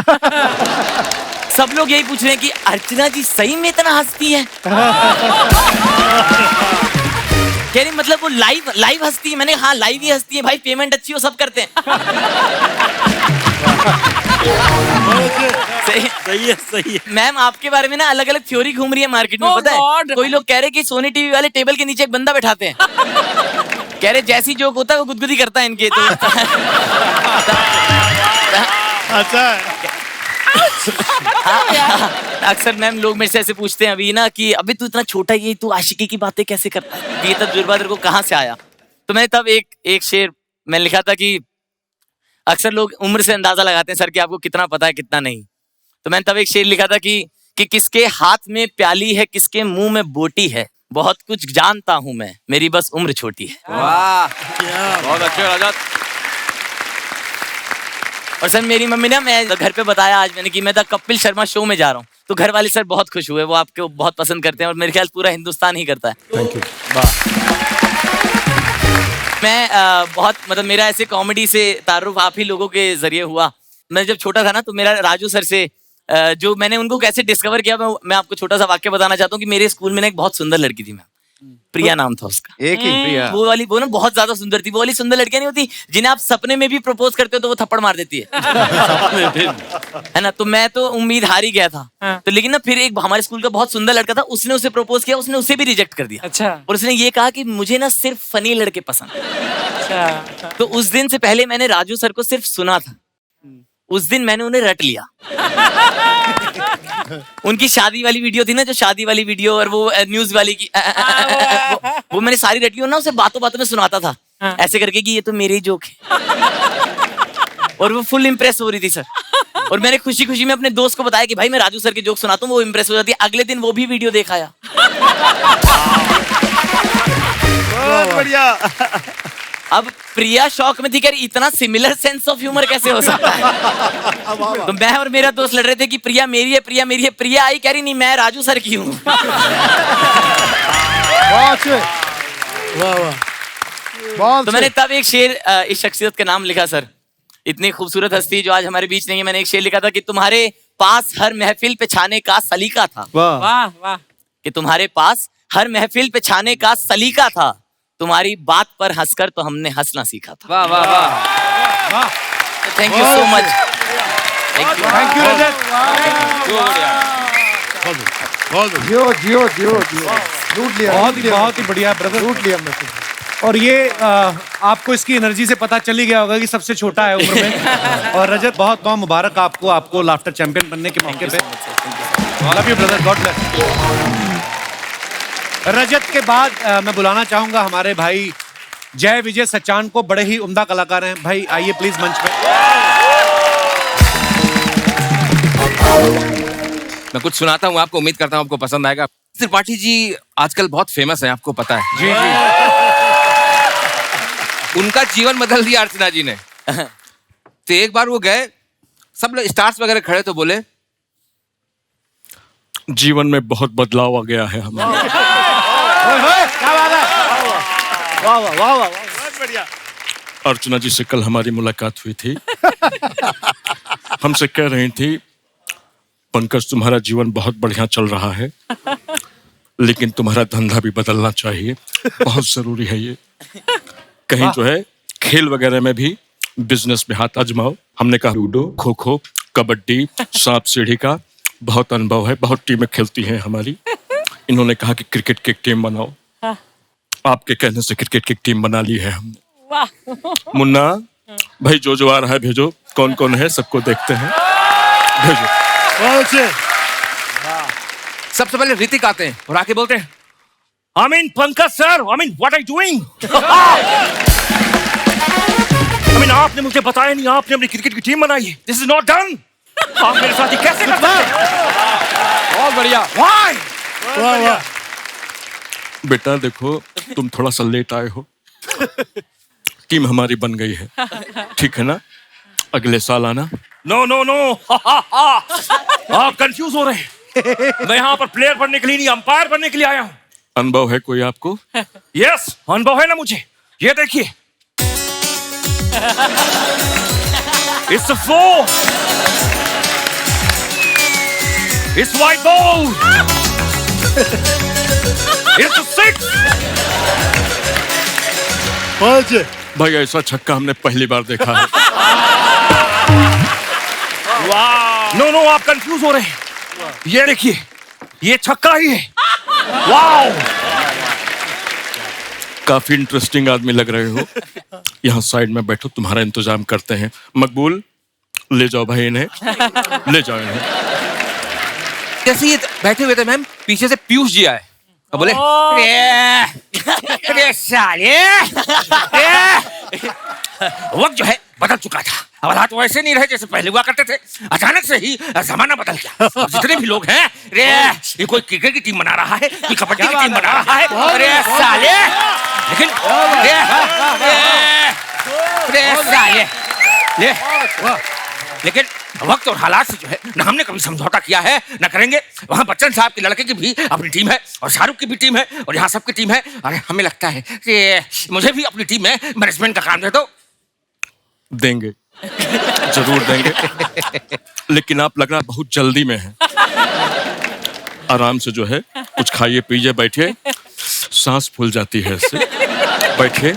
सब लोग यही पूछ रहे हैं कि अर्चना जी सही में इतना हंसती है। कह रही मतलब वो लाइव हंसती है। मैंने हाँ लाइव ही हंसती है भाई, पेमेंट अच्छी हो सब करते हैं।
सही है।
मैम आपके बारे में ना अलग अलग थ्योरी घूम रही है मार्केट में, पता है? कोई लोग कह रहे कि सोनी टीवी वाले टेबल के नीचे एक बंदा बैठाते हैं। कह रहे जैसी जोक होता है वो गुदगुदी करता है इनके। तो
अच्छा।
अक्सर मैम लोग मेरे से ऐसे पूछते हैं अभी ना कि अभी तू इतना छोटा ही, तू आशिकी की बातें कैसे करता है, ये तजुर्बा तेरे को कहाँ से आया। तो मैं तब एक शेर मैंने लिखा था कि अक्सर लोग उम्र से अंदाजा लगाते हैं सर कि आपको कितना पता है कितना नहीं। तो मैंने तब एक शेर लिखा था कि किसके हाथ में प्याली है, किसके मुंह में बोटी है, बहुत कुछ जानता हूं मैं, मेरी बस उम्र छोटी है।
वाह, बहुत अच्छे रजत।
और सर मेरी मम्मी ने, मैं घर पे बताया आज मैंने कि मैं द कपिल शर्मा शो में जा रहा हूँ, तो घर वाले सर बहुत खुश हुए, वो आपको बहुत पसंद करते हैं और मेरे ख्याल पूरा हिंदुस्तान ही करता है।
Thank you.
मैं बहुत मतलब मेरा ऐसे कॉमेडी से तारुफ आप ही लोगों के जरिए हुआ। मैं जब छोटा था ना तो मेरा राजू सर से जो मैंने उनको कैसे डिस्कवर किया, मैं आपको छोटा सा वाक्य बताना चाहता हूँ कि मेरे स्कूल में ना एक बहुत सुंदर लड़की थी, मैम प्रिया नाम था उसका।
एक ही प्रिया।
वो ना बहुत ज्यादा सुंदर थी। वो वाली सुंदर लड़कियां नहीं होती जिन्हें आप सपने में भी प्रपोज करते हो तो वो थप्पड़ मार देती है है ना। तो मैं तो उम्मीद हार ही गया था। तो लेकिन ना फिर एक हमारे स्कूल का बहुत सुंदर लड़का था, उसने उसे प्रपोज किया, उसने उसे भी रिजेक्ट कर दिया।
अच्छा।
और उसने ये कहा कि मुझे ना सिर्फ फनी लड़के पसंद।
अच्छा।
तो उस दिन से पहले मैंने राजू सर को सिर्फ सुना था, उस दिन मैंने उन्हें रट लिया। उनकी शादी वाली वीडियो थी ना, जो शादी वाली वीडियो और वो न्यूज वाली की वो मैंने सारी रटी और ना उसे बातों बातों में सुनाता था ऐसे करके कि ये तो मेरे ही जोक है। और वो फुल इम्प्रेस हो रही थी सर। और मैंने खुशी खुशी में अपने दोस्त को बताया कि भाई मैं राजू सर के जोक सुनाता हूँ, वो इम्प्रेस हो जाती है। अगले दिन वो भी वीडियो देख आया।
बहुत बढ़िया।
अब प्रिया शौक में थी कि इतना सिमिलर सेंस ऑफ ह्यूमर कैसे हो सकता है। तो मैं और मेरा दोस्त लड़ रहे थे कि प्रिया मेरी है, प्रिया मेरी है। प्रिया आई कह रही नहीं मैं राजू सर की हूँ। तो मैंने तब एक शेर इस शख्सियत का नाम लिखा सर, इतनी खूबसूरत हस्ती जो आज हमारे बीच नहीं है। मैंने एक शेर लिखा था कि तुम्हारे पास हर महफिल पे छाने का सलीका था।
वाह वाह।
कि तुम्हारे पास हर महफिल पे छाने का सलीका था, तुम्हारी बात पर हंसकर तो हमने हंसना सीखा था।
वाह वाह वाह।
Thank you so much.
Thank you Rajat.
जियो जियो जियो जियो। लूट लिया।
बहुत ही बढ़िया ब्रदर,
लूट लिया मैसेज।
और ये आपको इसकी एनर्जी से पता चल ही गया होगा कि सबसे छोटा है उम्र में। और रजत बहुत बहुत मुबारक आपको लाफ्टर चैंपियन बनने के मौके पे। Love you brother, God bless. Rajat के बाद मैं बुलाना चाहूंगा हमारे भाई जय विजय सचान को, बड़े ही उम्दा कलाकार हैं भाई, आइए प्लीज मंच पे।
मैं कुछ सुनाता हूँ आपको, उम्मीद करता हूँ आपको पसंद आएगा। त्रिपाठी जी आजकल बहुत फेमस है, आपको पता है।
जी जी।
उनका जीवन बदल दिया अर्चना जी ने। तो एक बार वो गए, सब लोग स्टार्स वगैरह खड़े तो बोले
जीवन में बहुत बदलाव आ गया है हमारे।
क्या बात है।
वाह वाह वाह वाह, बहुत बढ़िया।
अर्चना जी से कल हमारी मुलाकात हुई थी। हमसे कह रही थी पंकज तुम्हारा जीवन बहुत बढ़िया चल रहा है, लेकिन तुम्हारा धंधा भी बदलना चाहिए, बहुत जरूरी है ये। कहीं जो है खेल वगैरह में भी बिजनेस में हाथ आजमाओ। हमने कहा लूडो, खो खो, कबड्डी, सांप सीढ़ी का बहुत अनुभव है, बहुत टीमें खेलती हैं हमारी। इन्होंने कहा कि क्रिकेट की एक टीम बनाओ। आपके कहने से क्रिकेट की टीम बना ली है हमने। मुन्ना भाई जो आ रहा है भेजो, कौन कौन है सबको देखते हैं, भेजो।
सबसे पहले ऋतिक आते हैं और आके बोलते हैं
I mean, Pankaj sir, I mean, what are you doing? I mean, आपने मुझे बताया नहीं, आपने अपनी क्रिकेट की टीम बनाई है। This is not done. आप मेरे साथ ये कैसे कर सकते हैं?
बहुत बढ़िया।
Why? वाह वाह। बेटा देखो, तुम थोड़ा सा लेट आए हो। टीम हमारी बन गई है, ठीक है ना? अगले साल आना। नो नो नो, आप कंफ्यूज हो रहे हैं। मैं यहाँ पर प्लेयर बनने के लिए नहीं, अंपायर बनने के लिए आया हूँ। अनुभव है कोई आपको? यस, अनुभव है ना मुझे। ये देखिए, it's a 4, it's wide ball, it's a 6। भाई ऐसा छक्का हमने पहली बार देखा है। नो नो, आप कंफ्यूज हो रहे हैं। ये देखिए, ये छक्का ही है। वाओ, काफी इंटरेस्टिंग आदमी लग रहे हो। यहाँ साइड में बैठो, तुम्हारा इंतजाम करते हैं। मकबूल, ले जाओ भाई इन्हें, ले जाओ इन्हें।
जैसे ये बैठे हुए थे मैम, पीछे से पीयूष जी आए और बोले साले वक्त जो है बदल चुका था। अब हालात वैसे नहीं रहे जैसे पहले हुआ करते थे। अचानक से ही जमाना बदल गया। अब जितने भी लोग हैं, रे ये कोई क्रिकेट की टीम बना रहा है, कोई कबड्डी की टीम बना रहा है, अरे साले, लेकिन लेकिन वक्त और हालात से जो है ना हमने कभी समझौता किया है ना करेंगे। वहां बच्चन साहब के लड़के की भी अपनी टीम है और शाहरुख की भी टीम है और यहाँ सबकी टीम है। अरे हमें लगता है कि मुझे भी अपनी टीम में मैनेजमेंट का काम दे दो।
देंगे, जरूर देंगे, लेकिन आप लग रहा बहुत जल्दी में है। आराम से जो है कुछ खाइए पीजिए, बैठिए, सांस फूल जाती है इससे। बैठिए,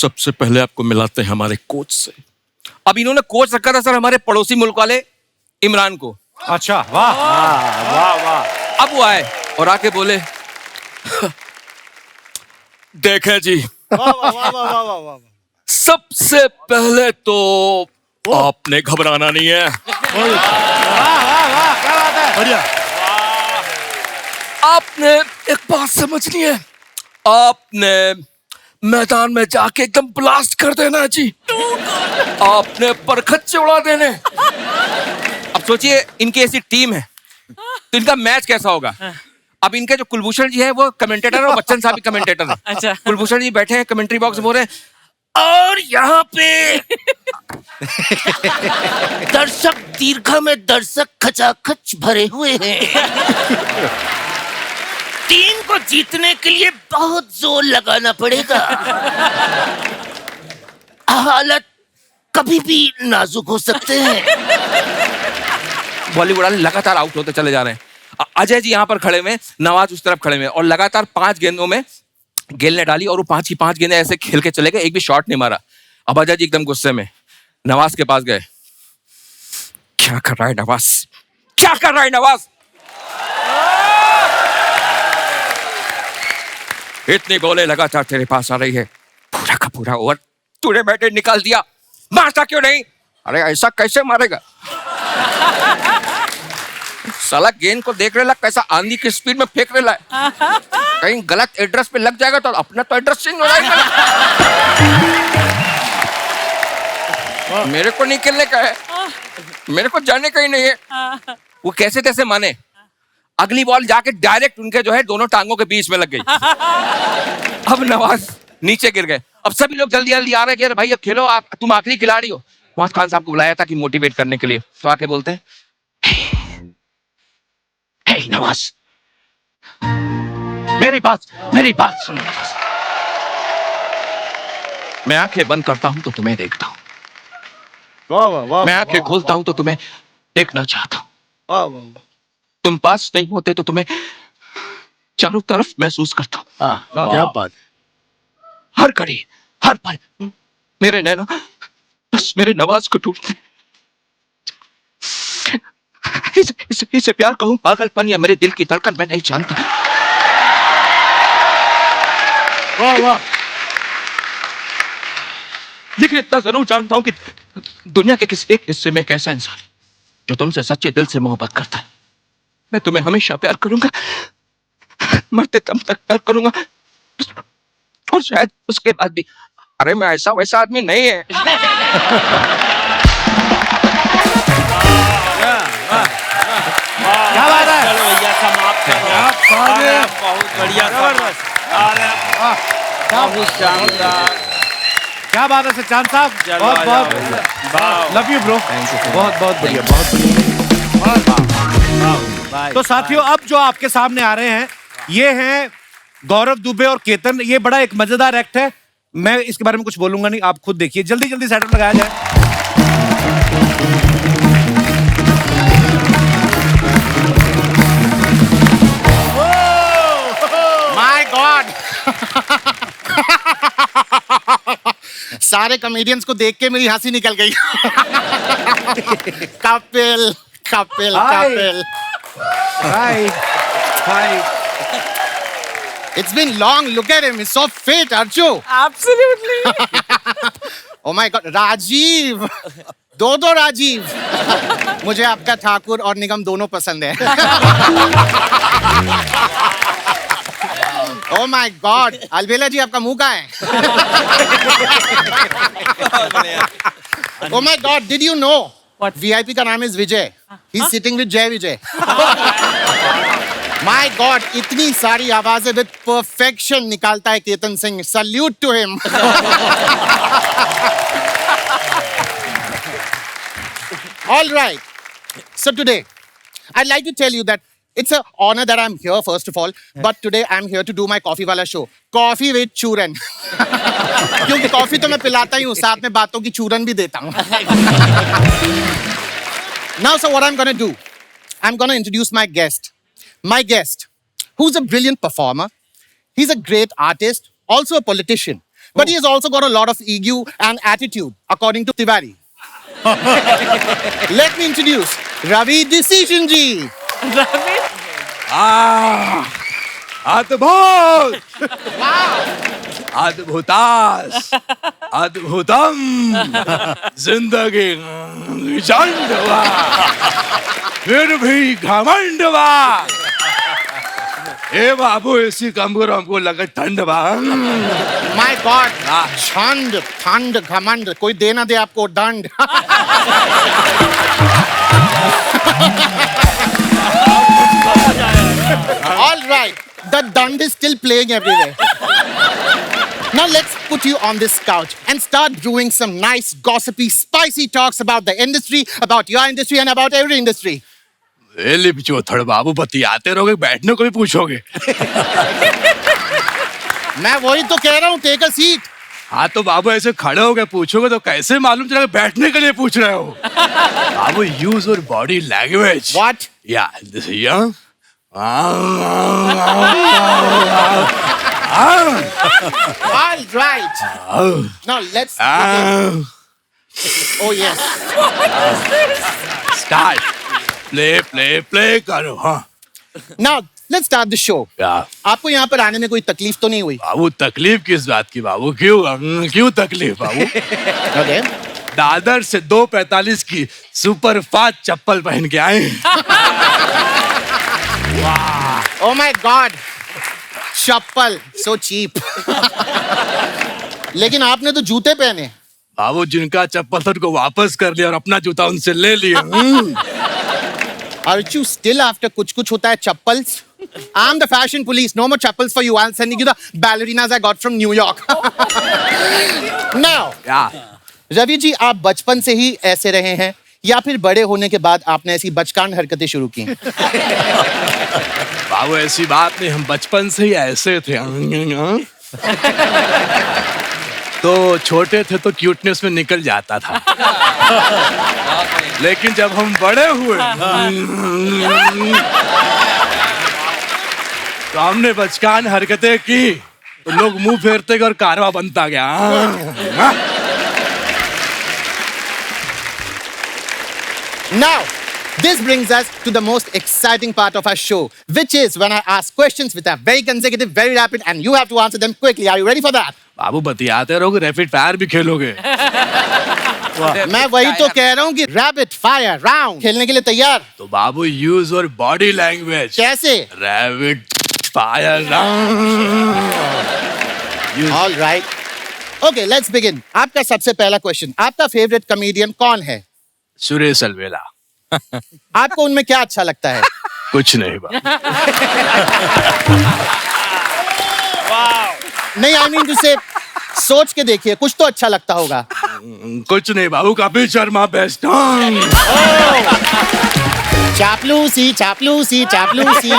सबसे पहले आपको मिलाते हैं हमारे कोच से।
अब इन्होंने कोच रखा था सर हमारे पड़ोसी मुल्क वाले इमरान को।
अच्छा, वाह वाह वाह।
अब वो आए और आके बोले,
देखें जी,
वाह वाह वाह वाह वाह वाह।
सबसे पहले तो आपने घबराना नहीं है।
बढ़िया।
आपने एक बात समझनी है, आपने मैदान में जाके एकदम ब्लास्ट कर देना जी। आपने परखच्चे उड़ा देने।
अब सोचिए इनकी ऐसी टीम है तो इनका मैच कैसा होगा। अब इनके जो कुलभूषण जी है वो कमेंटेटर है और बच्चन साहब भी कमेंटेटर है।
अच्छा।
कुलभूषण जी बैठे हैं कमेंट्री बॉक्स में बोल रहे हैं, और यहाँ पे
दर्शक दीर्घा में दर्शक खचाखच भरे हुए हैं। टीम को जीतने के लिए बहुत जोर लगाना पड़ेगा। हालत कभी भी नाजुक हो सकते हैं।
बॉलीवुड वाले लगातार आउट होते चले जा रहे हैं। अजय जी यहाँ पर खड़े हुए, नवाज उस तरफ खड़े हुए और लगातार 5 गेंदों में गेल ने डाली और वो 5 की 5 गेंदें ऐसे खेल के चले गए, एक भी शॉट नहीं मारा। अब अजय जी एकदम गुस्से में नवाज के पास गए। क्या कर रहा है नवाज, क्या कर रहा है नवाज? इतनी बॉलें लगातार तेरे पास आ रही है, पूरा का पूरा ओवर तूने बैटे निकाल दिया, मारता क्यों नहीं? अरे ऐसा कैसे मारेगा? साला गेंद को देख रहा कैसा आंधी की स्पीड में फेंक रहा है, कहीं गलत एड्रेस पे लग जाएगा तो अपना तो एड्रेस चेंज हो जाएगा। मेरे को नहीं खेलने का है, मेरे को जाने का ही नहीं है। वो कैसे तैसे माने, अगली बॉल जाके डायरेक्ट उनके जो है दोनों टांगों के बीच में लग गई। अब नवाज नीचे गिर गए। अब सभी लोग जल्दी जल्दी आ रहे हैं, भाई अब खेलो, आप तुम आखिरी खिलाड़ी हो। फवाद खान साहब को बुलाया था कि मोटिवेट करने के लिए, तो आके बोलते हैं, हे नवाज, मेरी बात सुनो। मैं आंखें बंद करता हूं तो तुम्हें देखता हूं,
वाह वाह वाह।
मैं आंखें खोलता हूं तो तुम्हें देखना चाहता हूं।
वाह वाह।
तुम पास नहीं होते तो तुम्हें चारों तरफ महसूस करता हूं।
क्या बात।
हर घड़ी हर पल मेरे नैना बस मेरे नवाज को ढूंढते। इसे प्यार कहूं, पागलपन या मेरे दिल की धड़कन, मैं नहीं जानता।
वाह वाह।
लेकिन इतना जरूर जानता हूं कि दुनिया के किसी एक हिस्से में एक ऐसा इंसान जो तुमसे सच्चे दिल से मोहब्बत करता है। मैं तुम्हें हमेशा प्यार करूंगा, मरते दम तक प्यार करूंगा, और शायद उसके बाद भी। अरे मैं ऐसा वैसा आदमी नहीं है।
क्या बात है?
चलो भैया समाप्त करो। अरे बहुत बढ़िया,
जबरदस्त।
अरे बहुत शानदार।
क्या बात है सच्चान साहब,
चलो,
बहुत
आ
बहुत
जाओ भैया।
लव यू ब्रो, बहुत बहुत बढ़िया, बहुत बढ़िया। तो साथियों, अब जो आपके सामने आ रहे हैं ये हैं गौरव दुबे और केतन। ये बड़ा एक मजेदार एक्ट है, मैं इसके बारे में कुछ बोलूंगा नहीं, आप खुद देखिए। जल्दी जल्दी सेटअप लगाया जाए।
My God. सारे कॉमेडियंस को देख के मेरी हंसी निकल गई। कपिल कपिल कपिल।
हाय हाय।
It's been long. Look at him. He's so fit, Arju.
Absolutely.
Oh my God. Rajiv, दो राजीव। मुझे आपका ठाकुर और निगम दोनों पसंद है। Oh my God. अलबेला जी, आपका मुंह कहाँ है? Oh my God, did you know? What? VIP का नाम is Vijay. He's sitting with Jay Vijay. My God, इतनी सारी आवाजें with perfection निकालता है Ketan Singh. Salute to him. All right. So today, I'd like to tell you that it's an honor that I'm here, first of all. But today I'm here to do my coffee wala show. Coffee with chूरन. क्योंकि coffee तो मैं पिलाता ही हूँ, साथ में बातों की चूरन भी देता हूँ. Now, so what I'm gonna do? I'm gonna introduce my guest. My guest, who's a brilliant performer. He's a great artist, also a politician. But he has also got a lot of ego and attitude, according to Tiwari. Let me introduce Ravi Decision Ji.
अद्भुत अद्भुतास अद्भुतम जिंदगी झंडवा फिर भी घमंडवा ए बाबू ऐसी कम करो हमको लगा ठंड बा
My God, ठंड ठंड घमंड कोई दे ना दे आपको दंड. All right, the dund is still playing everywhere. Now let's put you on this couch and start brewing some nice, gossipy, spicy talks about the industry, about your industry, and about every industry.
एले पिछोथड़ बाबू बतियाते रहोगे बैठने को भी पूछोगे
मैं वही तो कह रहा हूँ, टेक अ सीट.
हाँ तो बाबू ऐसे खड़े हो गए पूछोगे तो कैसे मालूम चलेगा बैठने के लिए पूछ रहे हो बाबू use your body language
What?
या दिस या
All right. Now let's begin. Oh yes.
Start play करो हाँ
Now let's start the show.
या
आपको यहाँ पर आने में कोई तकलीफ तो नहीं हुई?
बाबू तकलीफ किस बात की बाबू क्यों तकलीफ बाबू
Okay.
दादर से 2:45 की सुपर फास्ट चप्पल पहन के आए
Oh my God. Chappal so cheap. लेकिन आपने तो जूते पहने.
बाबू जिनका चप्पल था उनको वापस कर लिया और अपना जूता उनसे ले लिया
Aren't you still after कुछ होता है chappals? I'm the fashion police. No more chappals for you. I'm sending you the ballerinas I got from New York. Now, Ravi ji, आप बचपन से ही ऐसे रहे हैं या फिर बड़े होने के बाद आपने ऐसी बचकान हरकतें शुरू की?
बाबू ऐसी बात नहीं, हम बचपन से ही ऐसे थे तो छोटे थे तो क्यूटनेस में निकल जाता था लेकिन जब हम बड़े हुए तो हमने बचकान हरकतें की तो लोग मुंह फेरते गए और कारवा बनता गया
Now, this brings us to the most exciting part of our show, which is when I ask questions which are very consecutive, very rapid, and you have to answer them quickly. Are you ready for that?
बाबू बतियाते रहोगे, rapid fire भी खेलोगे
मैं वही तो कह रहा हूँ कि रैपिड फायर राउंड खेलने के लिए तैयार?
तो बाबू यूज और बॉडी लैंग्वेज.
कैसे?
Rapid fire round.
All right. Okay, let's begin. आपका सबसे पहला क्वेश्चन, आपका फेवरेट कॉमेडियन कौन है?
सुरेश अलवेला.
आपको उनमें क्या अच्छा लगता है?
कुछ नहीं बाबू.
नहीं, I mean to say, सोच के देखिए, कुछ तो अच्छा लगता होगा.
कुछ नहीं बाबू, कपिल शर्मा बेस्ट.
चापलूसी चापलूसी चापलूसी.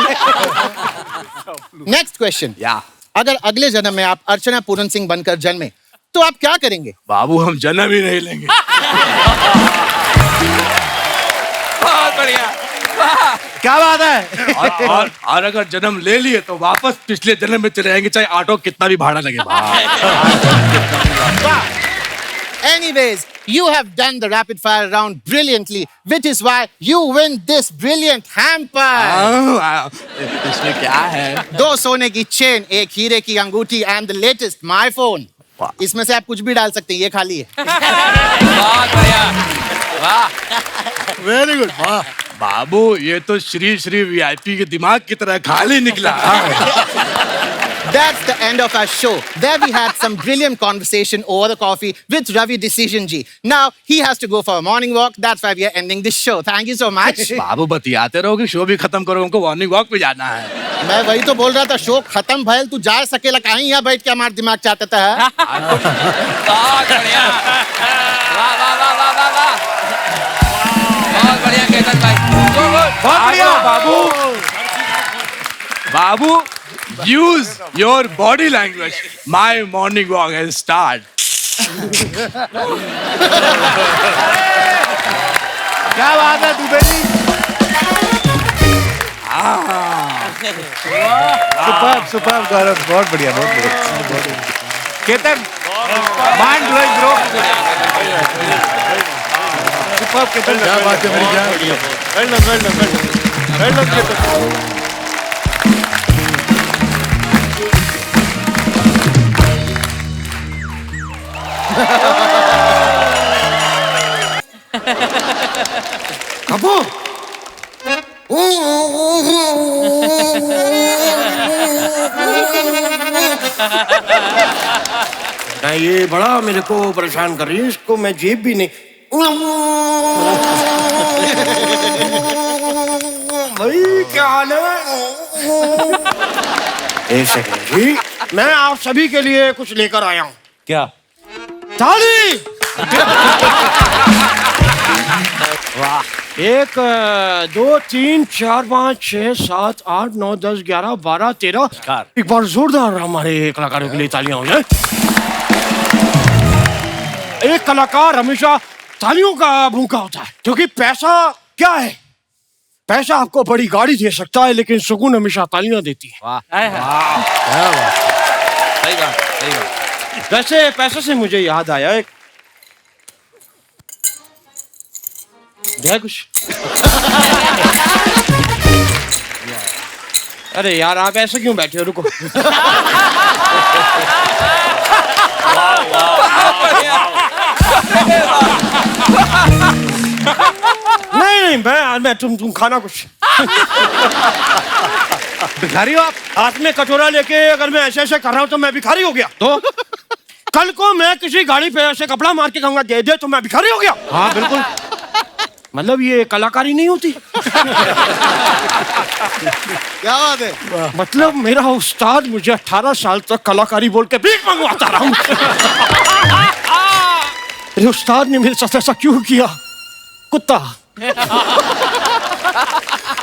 Next question. अगर अगले जन्म में आप अर्चना पूरन सिंह बनकर जन्मे तो आप क्या करेंगे?
बाबू हम जन्म ही नहीं लेंगे.
बहुत बढ़िया.
क्या बात है.
और अगर जन्म ले लिए तो वापस पिछले जन्म में चले जाएंगे चाहे ऑटो कितना भी भाड़ा लगे.
Anyways, you have done the rapid fire round brilliantly, which is why you win this brilliant hamper.
इसमें क्या है?
2 सोने की चेन, 1 हीरे की अंगूठी and the latest my phone. इसमें से आप कुछ भी डाल सकते हैं, ये खाली है.
बहुत बढ़िया. वाह.
Very good.
बाबू ये तो श्री वीआईपी के दिमाग की तरह खाली निकला.
that's the end of our show. There we had some brilliant conversation over the coffee with Ravi Decision ji. Now he has to go for a morning walk. That's why we are ending this show. Thank you so much.
बाबू बतियाते रहो कि show भी खत्म करो, उनको morning walk पे जाना है।
मैं वही तो बोल रहा था, शो खत्म भइल, तू जा सकेला कहीं यहाँ बैठ के हमारा दिमाग चाटता है।
बहुत बढ़िया, वाह वाह वाह वाह वाह वाह, बहुत बढ़िया केतन भाई, बहुत बढ़िया बाबू। बाबू, use your body language. My morning walk has started.
क्या बात है दुबे जी? सुपर गौरव, बहुत बढ़िया, बहुत बढ़िया। Ketan, mind blowing bro. Super Ketan, क्या बात है मेरी जान। Well done Ketan.
कबू नहीं, ये बड़ा मेरे को परेशान कर रही है, इसको मैं जेब भी नहीं। भाई क्या हाल है? एक सेकंड जी, मैं आप सभी के लिए कुछ लेकर आया हूँ।
क्या?
ताली। वाह, 1 2 3 4 5 6 7 8 9 10 11 12 13। एक बार जोरदार हमारे कलाकारों के लिए तालियां हो जाए। एक कलाकार हमेशा तालियों का भूखा होता है, क्योंकि पैसा क्या है? पैसा आपको बड़ी गाड़ी दे सकता है, लेकिन सुकून हमेशा तालियां देती है।
वाह,
सही बात, सही बात। वैसे पैसे से मुझे याद आया, एक है कुछ। अरे यार, आप ऐसे क्यों बैठे हो? रुको। नहीं, मैं तुम खाना कुछ।
भिखारी हो आप?
हाथ में कटोरा लेके अगर मैं ऐसे ऐसे कर रहा हूँ तो मैं भिखारी हो गया? तो कल को मैं किसी गाड़ी पे ऐसे कपड़ा मार के कहूंगा दे दे, तो मैं भिखारी हो गया? हाँ बिल्कुल। मतलब ये कलाकारी नहीं होती।
क्या बात है?
मतलब मेरा उस्ताद मुझे 18 साल तक कलाकारी बोल के भीख मंगवाता रहा। मेरे उस्ताद ने मेरे साथ ऐसा क्यों किया? कुत्ता।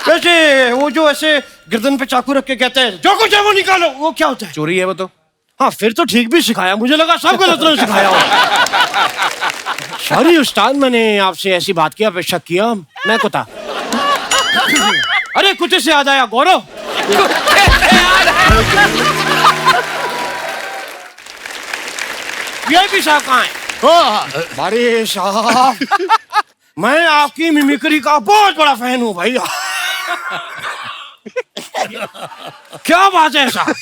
वैसे वो जो ऐसे गर्दन पे चाकू रख के कहते हैं जो कुछ है वो निकालो, वो क्या होता है?
चोरी है वो तो।
हाँ, फिर तो ठीक भी सिखाया, मुझे लगा सब गलत नहीं सिखाया हो। सॉरी उस्ताद, मैंने आपसे ऐसी बात की अपेक्षा किया। मैं कुत्ता। अरे कुत्ते से याद आया, गौरव। VIP साहब कहाँ है? अरे साहब, मैं आपकी मिमिक्री का बहुत बड़ा फैन हूँ भाई। क्या बात है साहब,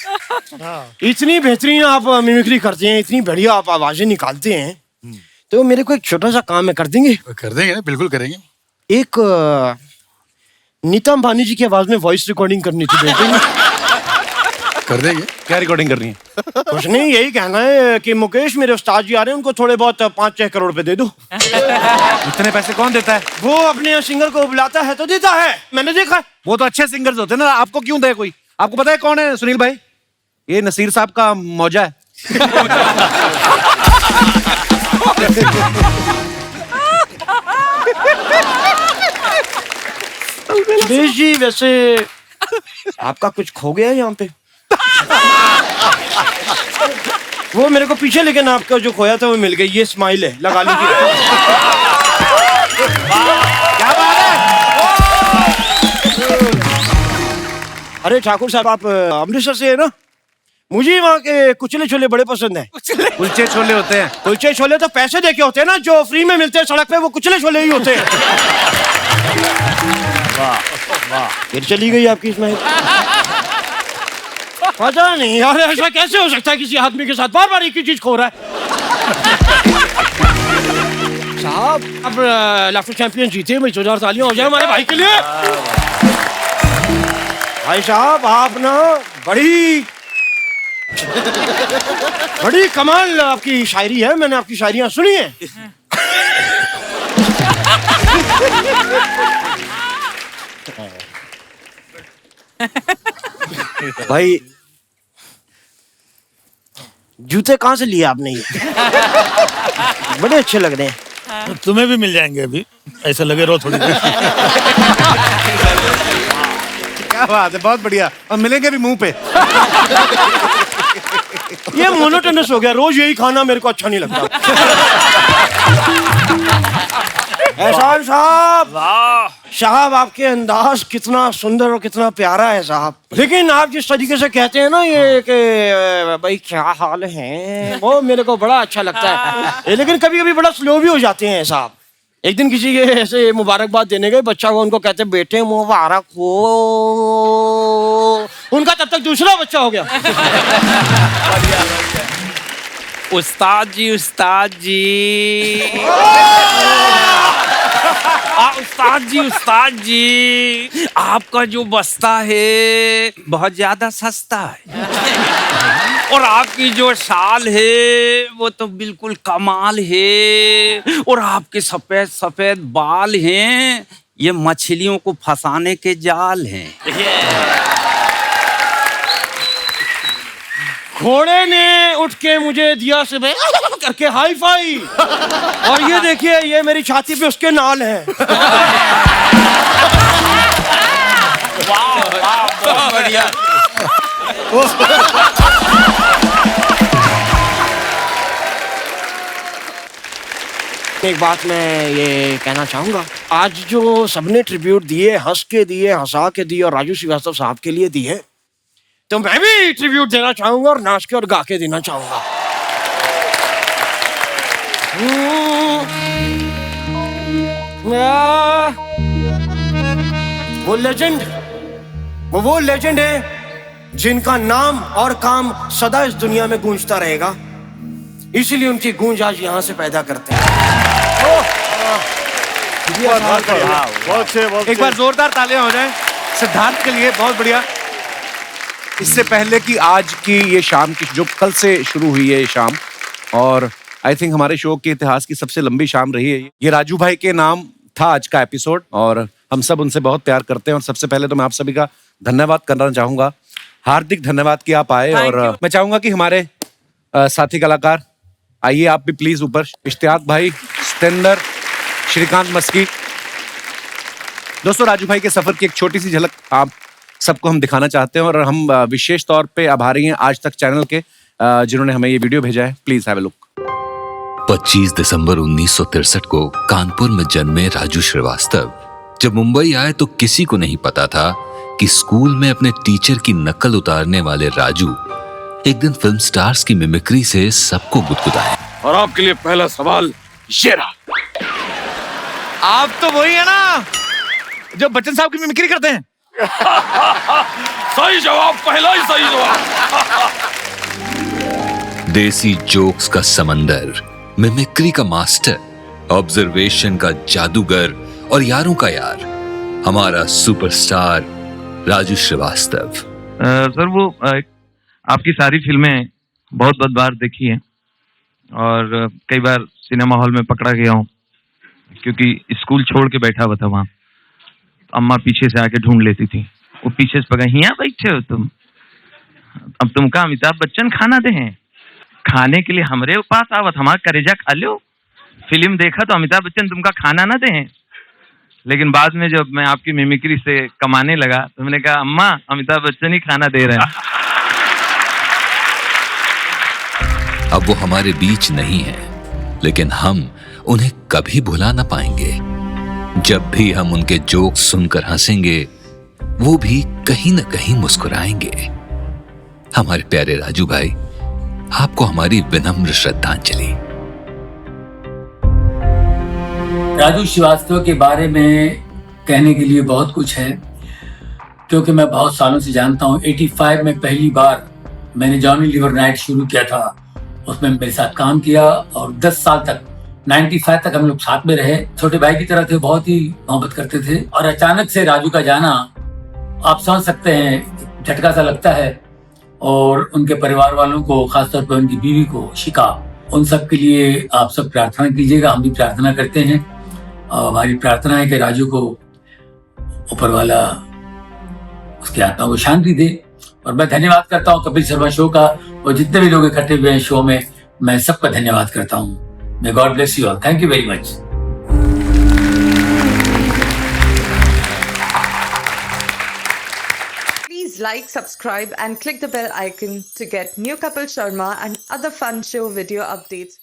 इतनी बेहतरीन आप मिमिक्री करते हैं, इतनी बढ़िया आप आवाजें निकालते हैं, तो मेरे को एक छोटा सा काम है, कर देंगे?
कर देंगे ना, बिल्कुल करेंगे।
एक नीता अंबानी जी की आवाज में वॉइस रिकॉर्डिंग करनी थी, दे देंगे?
कर देंगे।
क्या रिकॉर्डिंग करनी है?
कुछ नहीं, यही कहना है कि मुकेश मेरे उस्ताद जी आ रहे हैं, उनको थोड़े बहुत 5-6 करोड़ रुपए दे दो।
इतने पैसे कौन देता है?
वो अपने सिंगर को बुलाता है तो देता है, मैंने देखा है।
वो तो अच्छे सिंगर्स होते हैं ना, आपको क्यों दे कोई? आपको पता है कौन है सुनील भाई? ये नसीर साहब का मौजा है। सुरेश जी, वैसे आपका कुछ खो गया है यहाँ पे? वो मेरे को पीछे, लेकिन आपका जो खोया था वो मिल गई। ये स्माइल है, लगा लीजिए। क्या बात है? अरे ठाकुर साहब, आप अमृतसर से है ना? मुझे वहाँ के कुचले छोले बड़े पसंद हैं। कुलचे छोले होते हैं?
कुलचे छोले तो पैसे देके होते हैं ना, जो फ्री में मिलते हैं सड़क पे, वो कुचले छोले ही होते हैं। वाह वाह, फिर चली गई आपकी स्माइल। पता नहीं यार, ऐसा कैसे हो सकता है किसी आदमी के साथ बार बार एक ही चीज खो रहा है। साहब, अब लाफ्टर चैंपियन जीते, भाई 2000 तालियां हो जाए हमारे भाई के लिए। भाई साहब, आप ना बड़ी बड़ी कमाल आपकी शायरी है, मैंने आपकी शायरियां सुनी है। भाई जूते कहाँ से लिए आपने ये? बड़े अच्छे लग रहे हैं।
तो तुम्हें भी मिल जाएंगे अभी, ऐसा लगे रहो थोड़ी देर।
क्या बात है, बहुत बढ़िया। और मिलेंगे भी मुंह पे।
ये मोनोटोनस हो गया, रोज यही खाना मेरे को अच्छा नहीं लगता। एहसान साहब, साहब आपके अंदाज कितना सुंदर और कितना प्यारा है साहब, लेकिन आप जिस तरीके से कहते हैं ना ये कि भाई क्या हाल है, वो मेरे को बड़ा अच्छा लगता है। लेकिन कभी कभी बड़ा स्लो भी हो जाते हैं साहब। एक दिन किसी के ऐसे मुबारकबाद देने गए, बच्चा को उनको कहते बेटे मुबारक हो, उनका तब तक दूसरा बच्चा हो गया।
उस्ताद जी, उस्ताद जी। उस्ताद जी, आपका जो बस्ता है बहुत ज्यादा सस्ता है, और आपकी जो शाल है वो तो बिल्कुल कमाल है, और आपके सफेद सफेद बाल हैं, ये मछलियों को फंसाने के जाल हैं।
घोड़े ने उठ के मुझे दिया सुबह करके हाई फाई, और ये देखिए ये मेरी छाती पे उसके नाल है।
बहुत बढ़िया।
एक बात मैं ये कहना चाहूंगा, आज जो सबने ट्रिब्यूट दिए, हंस के दिए, हंसा के दिए, और राजू श्रीवास्तव साहब के लिए दिए, तो मैं भी ट्रिब्यूट देना चाहूंगा और नाच के और गा के देना चाहूंगा। वो लेजेंड है जिनका नाम और काम सदा इस दुनिया में गूंजता रहेगा, इसीलिए उनकी गूंज आज यहाँ से पैदा करते हैं।
एक बार जोरदार तालियां हो जाएं सिद्धार्थ के लिए, बहुत बढ़िया। इससे पहले कि आज की ये शाम की जो कल से शुरू हुई है ये शाम, और आई थिंक हमारे शो के इतिहास की सबसे लंबी शाम रही है ये राजू भाई के नाम था आज का एपिसोड, और हम सब उनसे बहुत प्यार करते हैं। और सबसे पहले तो मैं आप सभी का धन्यवाद करना चाहूंगा, हार्दिक धन्यवाद कि आप आए। और मैं चाहूंगा कि हमारे साथी कलाकार आइए आप भी प्लीज ऊपर। इश्तियाक भाई, सतेंद्र, श्रीकांत मस्की। दोस्तों, राजू भाई के सफर की एक छोटी सी झलक आप सबको हम दिखाना चाहते हैं, और हम विशेष तौर पे आभारी हैं आज तक चैनल के जिन्होंने हमें ये वीडियो भेजा है। Please have a look.
25 दिसंबर 1963 को कानपुर में जन्मे राजू श्रीवास्तव जब मुंबई आए तो किसी को नहीं पता था कि स्कूल में अपने टीचर की नकल उतारने वाले राजू एक दिन फिल्म स्टार्स की मिमिक्री से सबको गुदगुदाए।
और आपके लिए पहला सवाल ये रहा।
आप तो वही है ना जो बच्चन साहब की मिमिक्री करते हैं।
सही जवाब, पहला ही सही जवाब।
देसी जोक्स का समंदर, मिमिक्री का मास्टर, ऑब्जर्वेशन का जादूगर और यारों का यार, हमारा सुपरस्टार राजू श्रीवास्तव।
सर, वो आपकी सारी फिल्में बहुत बार देखी हैं, और कई बार सिनेमा हॉल में पकड़ा गया हूँ, क्योंकि स्कूल छोड़ के बैठा हुआ था वहाँ। अम्मा पीछे से आके ढूंढ लेती थी, वो पीछे से पकड़ा, यहाँ बैठे हो तुम, अब तुमका अमिताभ बच्चन खाना दे हैं, खाने के लिए हमरे पास आवत, हमारा करेजा खा लो। फिल्म देखा तो अमिताभ बच्चन तुमका खाना ना दे। लेकिन बाद में जब मैं आपकी मिमिक्री से कमाने लगा तो मैंने कहा अम्मा अमिताभ बच्चन ही खाना दे रहे हैं।
अब वो हमारे बीच नहीं है, लेकिन हम उन्हें कभी भुला ना पाएंगे। जब भी हम उनके जोक्स सुनकर हंसेंगे, वो भी कहीं ना कहीं मुस्कुराएंगे। हमारे प्यारे राजू भाई, आपको हमारी विनम्र श्रद्धांजलि।
राजू श्रीवास्तव के बारे में कहने के लिए बहुत कुछ है, क्योंकि मैं बहुत सालों से जानता हूँ। 85 में पहली बार मैंने जॉनी लीवर नाइट शुरू किया था, उसमें मेरे साथ काम किया, और 10 साल तक 95 तक हम लोग साथ में रहे। छोटे भाई की तरह थे, बहुत ही मोहब्बत करते थे। और अचानक से राजू का जाना, आप समझ सकते हैं, झटका सा लगता है। और उनके परिवार वालों को, खासतौर पर उनकी बीवी को, शिका, उन सब के लिए आप सब प्रार्थना कीजिएगा। हम भी प्रार्थना करते हैं और हमारी प्रार्थना है कि राजू को ऊपर वाला उसकी आत्मा को शांति दे। और मैं धन्यवाद करता हूँ कपिल शर्मा शो का और जितने भी लोग इकट्ठे हुए हैं शो में, मैं सबका धन्यवाद करता हूँ। May God bless you all. Thank you very much.
Please like, subscribe and click the bell icon to get new Kapil Sharma and other fun show video updates.